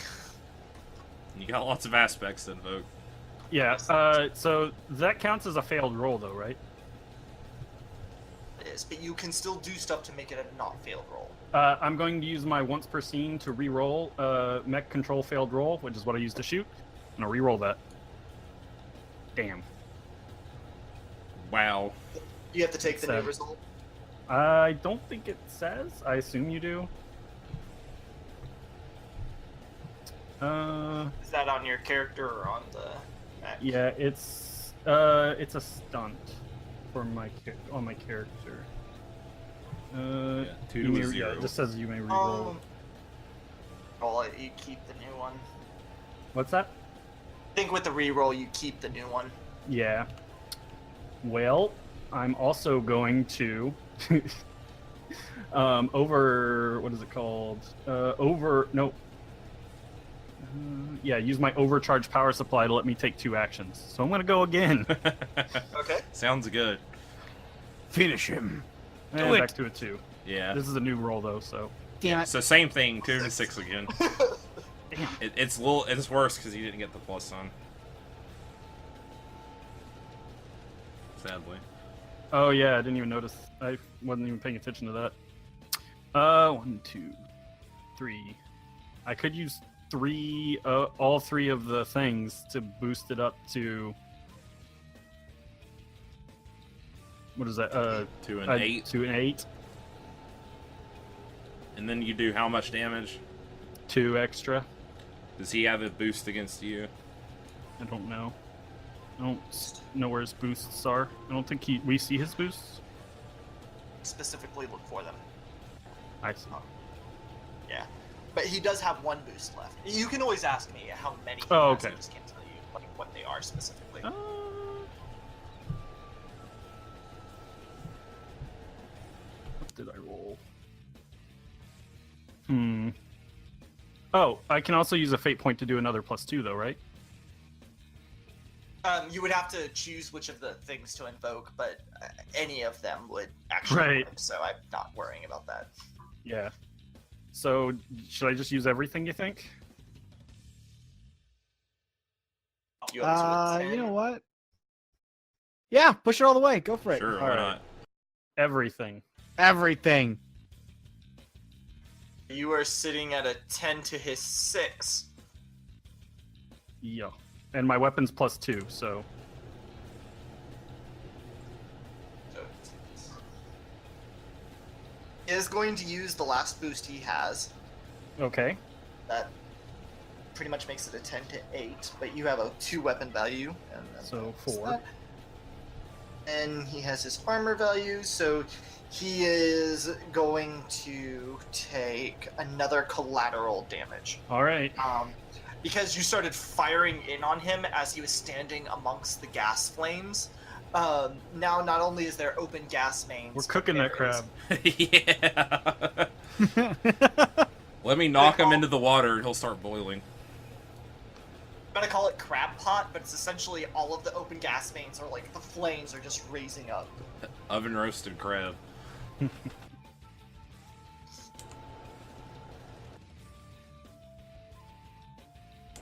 You got lots of aspects to invoke. Yeah, so that counts as a failed roll, though, right? It is, but you can still do stuff to make it a not failed roll. I'm going to use my once per scene to re-roll mech control failed roll, which is what I used to shoot, and I'll re-roll that. Damn. Wow. You have to take the new Seven. result. I don't think it says. I assume you do. Is that on your character or on the mech? Yeah, it's a stunt for on my character. Yeah, 2 you to may, a yeah, 0. it just says you may re-roll. Roll it, you keep the new one. What's that? I think with the re-roll, you keep the new one. Yeah. Well, I'm also going to over what is it called? Yeah, use my overcharged power supply to let me take 2 actions. So I'm gonna go again. Okay. Sounds good. Finish him. And Do it. back to a 2. Yeah. This is a new roll though, so Damn it. So same thing, 2 to 6 again. It's worse because you didn't get the plus on. Sadly. oh yeah, I didn't even notice. I wasn't even paying attention to that. 1, 2, 3. I could use 3, all 3 of the things to boost it up to. What is that? 2 and 8. To an 8. And then you do how much damage? 2 extra. Does he have a boost against you? I don't know. I don't know where his boosts are. I don't think we see his boosts. Specifically look for them. I see. Yeah. But he does have 1 boost left. You can always ask me how many he Oh, has. okay. I just can't tell you like what they are specifically. What did I roll? Oh, I can also use a fate point to do another +2 though, right? You would have to choose which of the things to invoke, but any of them would actually Right. work, so I'm not worrying about that. Yeah. So should I just use everything, you think? You have to You know what? Yeah, push it all the way. Go for it. Sure, All why right. not? Everything. Everything. You are sitting at a 10 to his 6. Yeah. And my weapon's +2, so. He is going to use the last boost he has. Okay. That pretty much makes it a 10 to 8, but you have a 2 weapon value. And So 4. that. And he has his armor value, so he is going to take another collateral damage. All right. Because you started firing in on him as he was standing amongst the gas flames. Now, not only is there open gas mains, We're cooking that crab. Yeah. Let me knock him into the water and he'll start boiling. I'm gonna call it crab pot, but it's essentially all of the open gas mains are like the flames are just raising up. Oven roasted crab.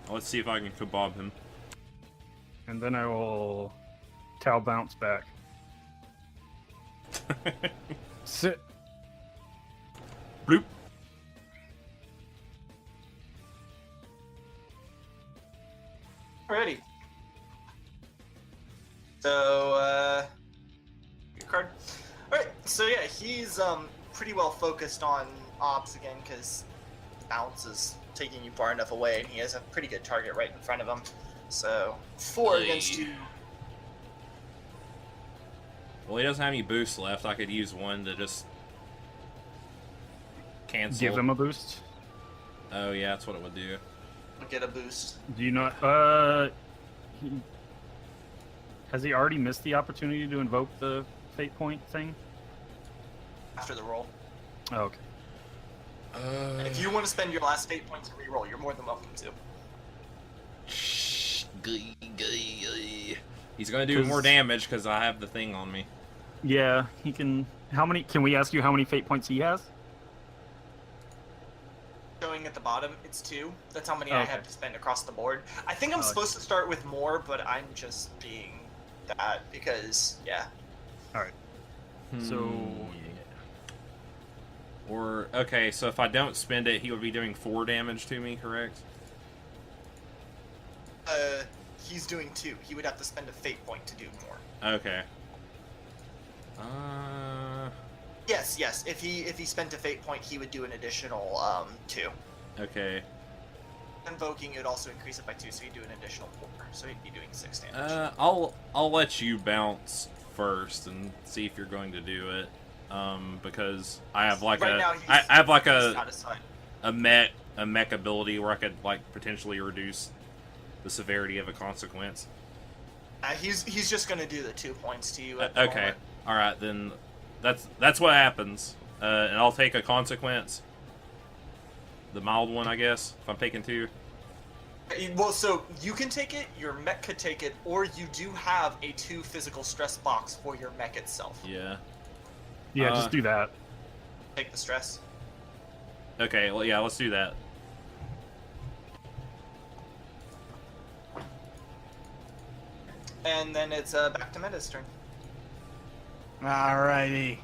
Let's see if I can kebab him. And then I will Tau bounce back. Sit. Bloop. Alrighty. So, good card. Alright, so yeah, he's pretty well focused on ops again, because bounce is taking you far enough away, and he has a pretty good target right in front of him. So, 4 against you. Well, he doesn't have any boosts left. I could use one to just cancel. Give him a boost. Oh yeah, that's what it would do. Get a boost. Do you not? Has he already missed the opportunity to invoke the fate point thing? After the roll. Oh, okay. And if you want to spend your last fate point to reroll, you're more than welcome to. He's gonna do more damage because I have the thing on me. Yeah, he can. How many? Can we ask you how many fate points he has? Showing at the bottom, it's 2. That's how many I have to spend across the board. I think I'm supposed to start with more, but I'm just being that because, yeah. All right. So. Or okay, so if I don't spend it, he would be doing 4 damage to me, correct? He's doing 2. He would have to spend a fate point to do more. Okay. Yes. If he spent a fate point, he would do an additional 2. Okay. Invoking, it would also increase it by 2, so he'd do an additional 4. So he'd be doing 6 damage. I'll let you bounce first and see if you're going to do it. Because I have like I have like a mech ability where I could like potentially reduce the severity of a consequence. He's just gonna do the 2 points to you. Okay. All right, then that's what happens. And I'll take a consequence. The mild one, I guess, if I'm taking 2. Well, so you can take it, your mech could take it, or you do have a 2 physical stress box for your mech itself. Yeah. Yeah, just do that. Take the stress. Okay, well, yeah, let's do that. And then it's back to Meta's turn. Alrighty.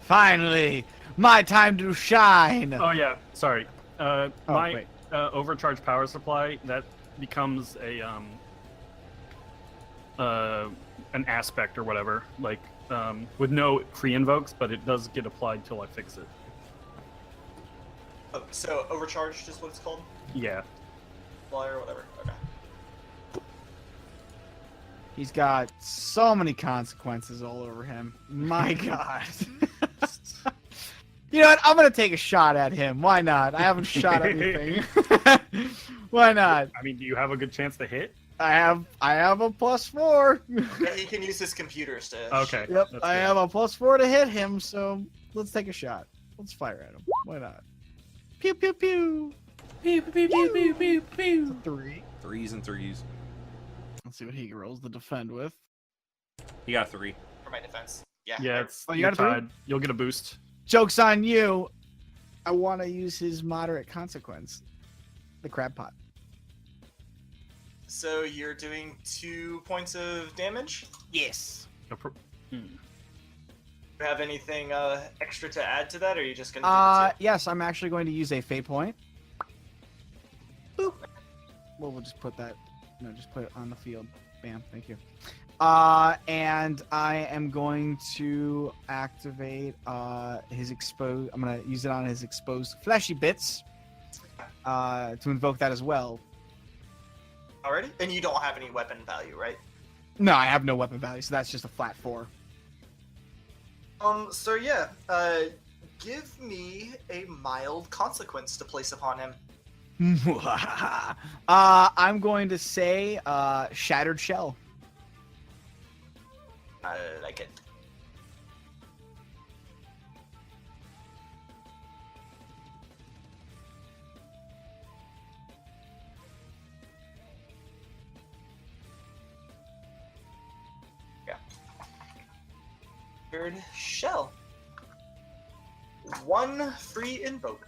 Finally, my time to shine. Oh yeah, sorry. My wait. Overcharge power supply that becomes a an aspect or whatever, like with no free invokes, but it does get applied till I fix it. Oh, so overcharged is what it's called? Yeah. Fly or whatever. Okay. He's got so many consequences all over him. My God. You know what? I'm gonna take a shot at him. Why not? I haven't shot anything. Why not? I mean, do you have a good chance to hit? I have a +4. Yeah, he can use his computers to. Okay. Yep, that's I good. have a +4 to hit him. So let's take a shot. Let's fire at him. Why not? Pew pew pew. Pew pew pew pew pew pew. 3. 3s and 3s. Let's see what he rolls to defend with. He got 3. For my defense. Yeah. Yeah, it's Oh, you you're got a 3? tied. You'll get a boost. Joke's on you. I want to use his moderate consequence. The crab pot. So you're doing 2 points of damage? Yes. Do you have anything extra to add to that, or are you just gonna do the two? Yes, I'm actually going to use a fate point. Boop. Well, we'll just put that. No, just put it on the field. Bam. Thank you. And I am going to activate his exposed. I'm gonna use it on his exposed fleshy bits. To invoke that as well. Already? And you don't have any weapon value, right? No, I have no weapon value, so that's just a flat 4. So yeah, give me a mild consequence to place upon him. I'm going to say Shattered Shell. I like it. Yeah. Third shell. 1 free invoke.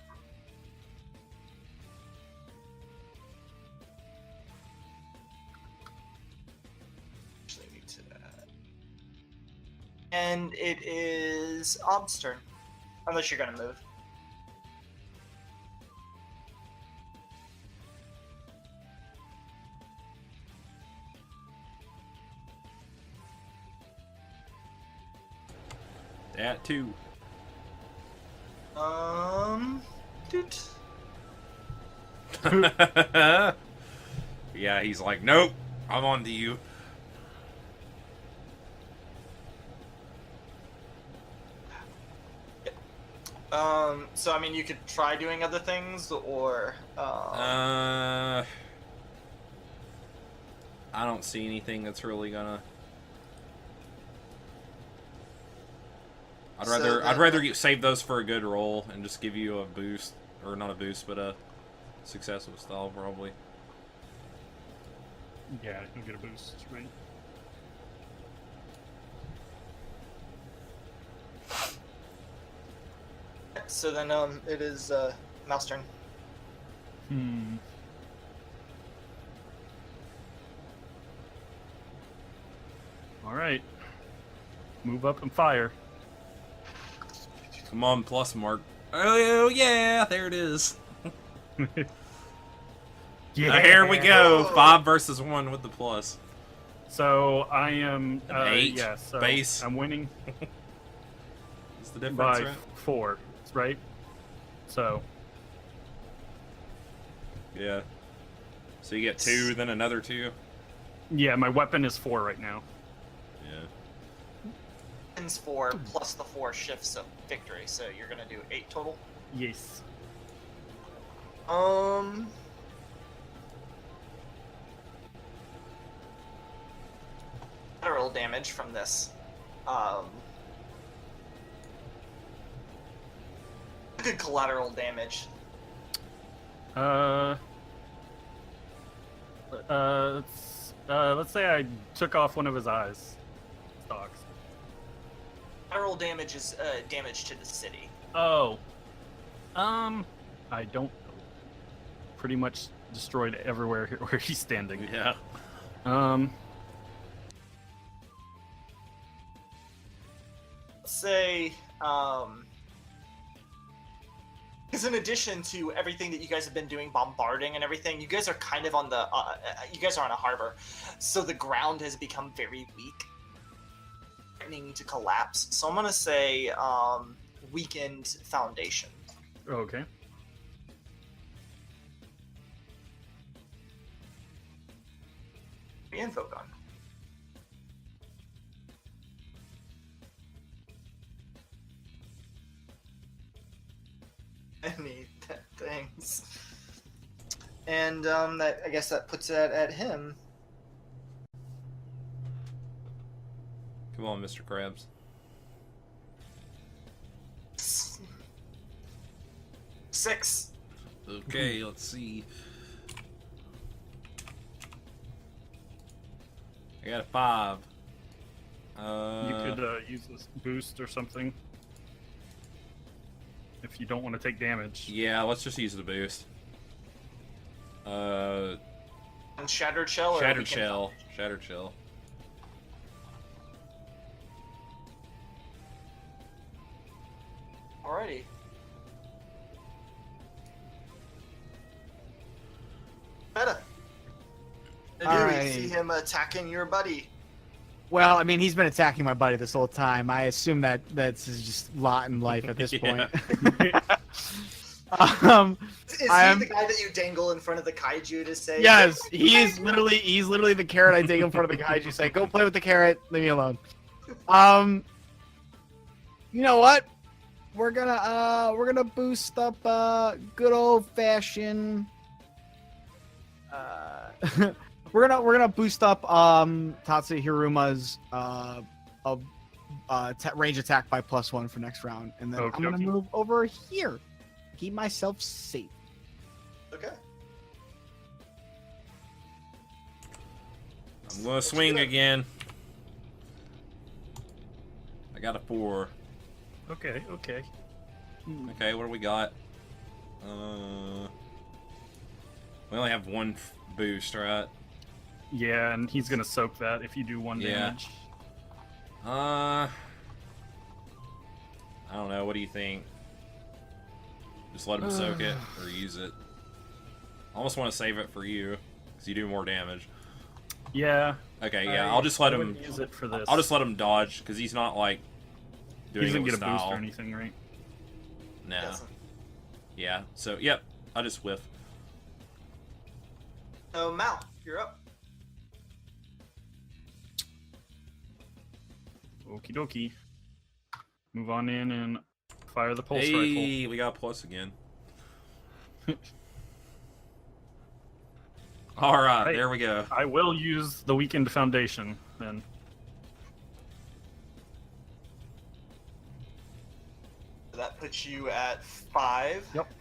Actually need to and it is Ob's turn. Unless you're gonna move. That too. Doot. Yeah, he's like, nope, I'm on to you. So I mean, you could try doing other things, or I don't see anything that's really gonna. I'd rather you save those for a good roll and just give you a boost, or not a boost, but a success with style probably. Yeah, you'll get a boost, right? So then, it is Mouse turn. All right. Move up and fire. Come on, plus mark. Oh yeah, there it is. Yeah. Here we go. 5 versus 1 with the plus. So I am. 8 yeah. So base. I'm winning What's the difference, by right? 4. Right. So. Yeah. So you get 2, then another 2. Yeah, my weapon is 4 right now. Yeah. Ends 4 plus the 4 shifts of victory, so you're gonna do 8 total. Yes. Collateral damage from this. Good collateral damage. Let's say I took off one of his eyes. Stalks. Collateral damage is damage to the city. Oh. I don't know. Pretty much destroyed everywhere where he's standing. Yeah. Let's say, because in addition to everything that you guys have been doing, bombarding and everything, you guys are kind of on the, you guys are on a harbor, so the ground has become very weak, threatening to collapse. So I'm gonna say, weakened foundation. Okay. Invoke on. Any things. And that, I guess that puts it at him. Come on, Mr. Krabs. 6. Okay, let's see. I got a 5. You could use this boost or something. If you don't want to take damage. Yeah, let's just use the boost. And Shattered Shell? Or Shattered Weakened Shell. Foundation? Shattered Shell. Alrighty. Meta. And here we Alrighty. see him attacking your buddy. Well, I mean, he's been attacking my buddy this whole time. I assume that that's his just lot in life at this Yeah. point. Is he I'm- the guy that you dangle in front of the kaiju to say? Yes, he's literally the carrot I take in front of the kaiju saying, "Go play with the carrot, leave me alone." You know what? We're gonna boost up good old fashioned we're gonna boost up Tatsu Hiruma's range attack by +1 for next round, and then I'm gonna Okay. move over here, keep myself safe. Okay. I'm gonna swing again. I got a 4. Okay. Okay, what do we got? We only have one boost, right? Yeah, and he's gonna soak that if you do 1 Yeah. damage. I don't know. What do you think? Just let him soak it or use it. I almost want to save it for you because you do more damage. Yeah. Okay, yeah, I'll just let I him. wouldn't use it for this. I'll just let him dodge because he's not like He doing doesn't it get with a boost style. or anything, right? No. Doesn't. Yeah. So yep, I just whiff. So Mal, you're up. Okie dokie. Move on in and fire the pulse rifle. Hey, we got a plus again. All right, Hey. there we go. I will use the weakened foundation then. That puts you at 5. Yep.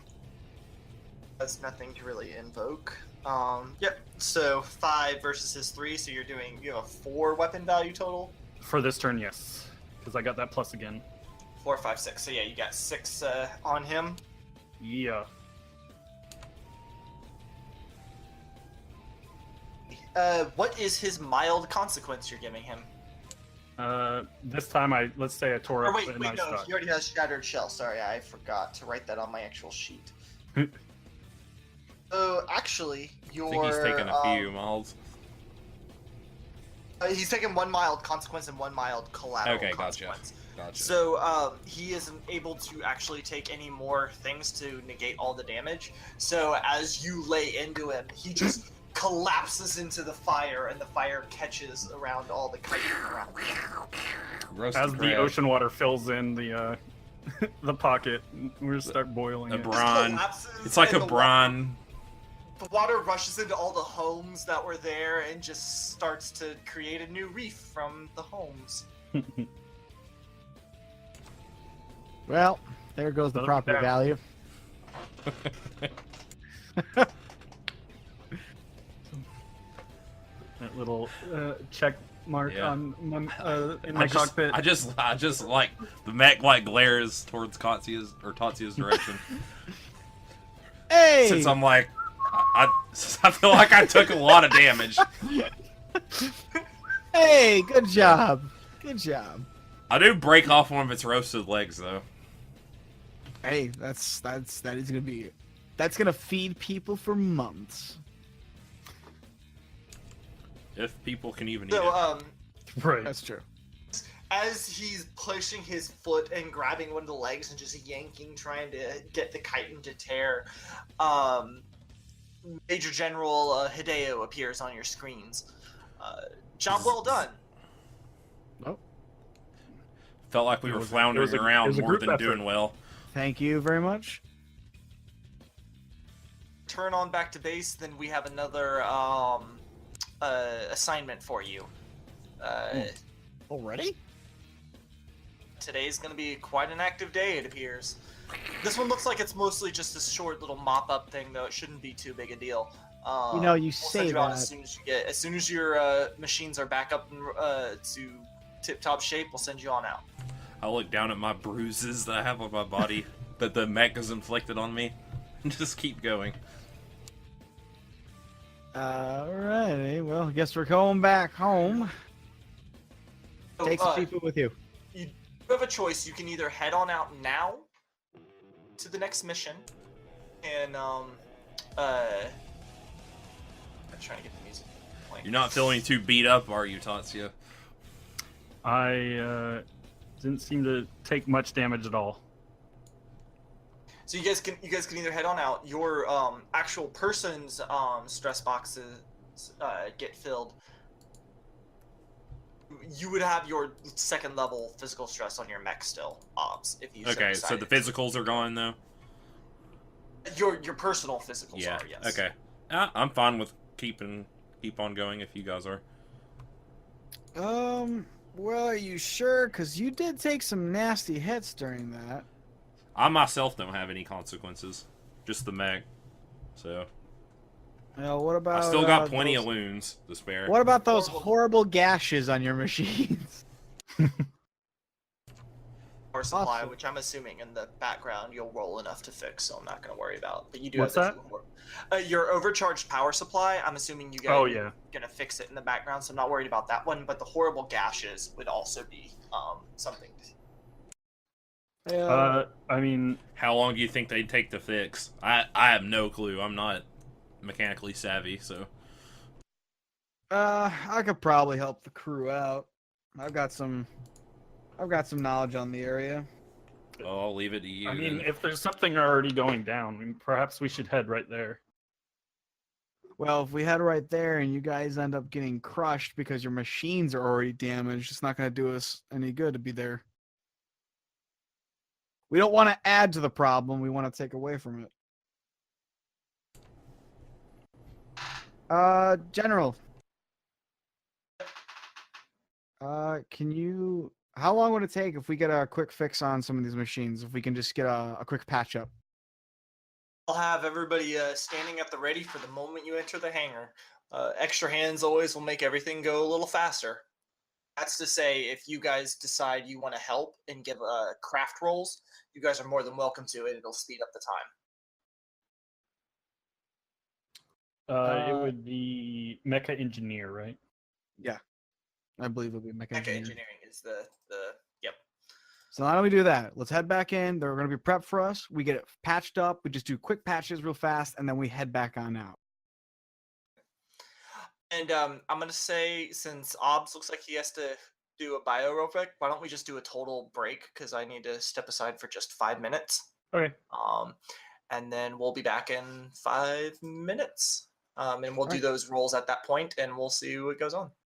That's nothing to really invoke. Yep. So 5 versus his 3, so you have a 4 weapon value total. For this turn, yes. Because I got that plus again. 4, 5, 6. So yeah, you got 6 on him. Yeah. What is his mild consequence you're giving him? This time let's say I tore Or up wait, an no, ice stock. he already has Shattered Shell. Sorry, I forgot to write that on my actual sheet. So actually, I think he's taking a few miles. He's taken 1 mild consequence and 1 mild collateral Okay, gotcha. consequence. Gotcha. So he isn't able to actually take any more things to negate all the damage. So as you lay into him, he just collapses into the fire, and the fire catches around all the kaiju around him. Roasted As the crab. ocean water fills in the the pocket, we're gonna start boiling A it. brine. Collapses, It's like and a the brine. The water rushes into all the homes that were there and just starts to create a new reef from the homes. Well, there goes the Look property down. value. That little check mark Yeah. on my, in my cockpit. I just like the mech like glares towards Tatsuya's direction. Hey! Since I'm like, I feel like I took a lot of damage. Hey, good job. Good job. I do break off one of its roasted legs though. Hey, that is gonna feed people for months. If people can even eat So, it. Right. That's true. as he's pushing his foot and grabbing one of the legs and just yanking, trying to get the chitin to tear, Major General Hideo appears on your screens. Job well done. Felt like we It were was- floundering it was a around more group than effort. doing well. Thank you very much. Turn on back to base, then we have another assignment for you. Already? Today's going to be quite an active day, it appears. This one looks like it's mostly just a short little mop-up thing, though it shouldn't be too big a deal. You know, you We'll say send you out that. as soon as your machines are back up to tip-top shape, we'll send you on out. I look down at my bruises that I have on my body that the mech has inflicted on me, and just keep going. Alrighty, well, I guess we're going back home. So, Take some people with you. you have a choice. You can either head on out now, to the next mission, and I'm trying to get the music playing. You're not feeling too beat up, are you, Tatsuya? I didn't seem to take much damage at all. So you guys can either head on out. Your actual person's stress boxes get filled. You would have your second level physical stress on your mech still, obs, if you Okay, so the physicals are gone though. Your personal physicals Yeah. are, yes. Okay. I'm fine with keep on going if you guys are. Well, are you sure? Because you did take some nasty hits during that. I myself don't have any consequences, just the mech. So What about? I still got plenty those... of wounds to spare. What about those horrible gashes on your machines? Power supply, Awesome. which I'm assuming in the background you'll roll enough to fix, so I'm not going to worry about. But you do What's have your overcharged power supply. I'm assuming you guys Oh, are yeah. going to fix it in the background, so I'm not worried about that one. But the horrible gashes would also be something. I mean, How long do you think they'd take to fix? I have no clue. I'm not mechanically savvy, so. I could probably help the crew out. I've got some knowledge on the area. Well, I'll leave it to you. I mean, then. if there's something already going down, I mean, perhaps we should head right there. Well, if we head right there and you guys end up getting crushed because your machines are already damaged, it's not going to do us any good to be there. We don't want to add to the problem. We want to take away from it. General. Can you... How long would it take if we get a quick fix on some of these machines? If we can just get a quick patch up? I'll have everybody standing at the ready for the moment you enter the hangar. Extra hands always will make everything go a little faster. That's to say, if you guys decide you want to help and give craft rolls, you guys are more than welcome to it. It'll speed up the time. It would be Mecha Engineer, right? Yeah. I believe it'll be Mecha Mecha Engineer. engineering is the yep. So why don't we do that? Let's head back in. They're going to be prepped for us. We get it patched up. We just do quick patches real fast, and then we head back on out. And I'm gonna say, since Obs looks like he has to do a bio real quick, why don't we just do a total break, because I need to step aside for just 5 minutes. Okay. And then we'll be back in 5 minutes. And we'll do Alright. those rolls at that point, and we'll see what goes on.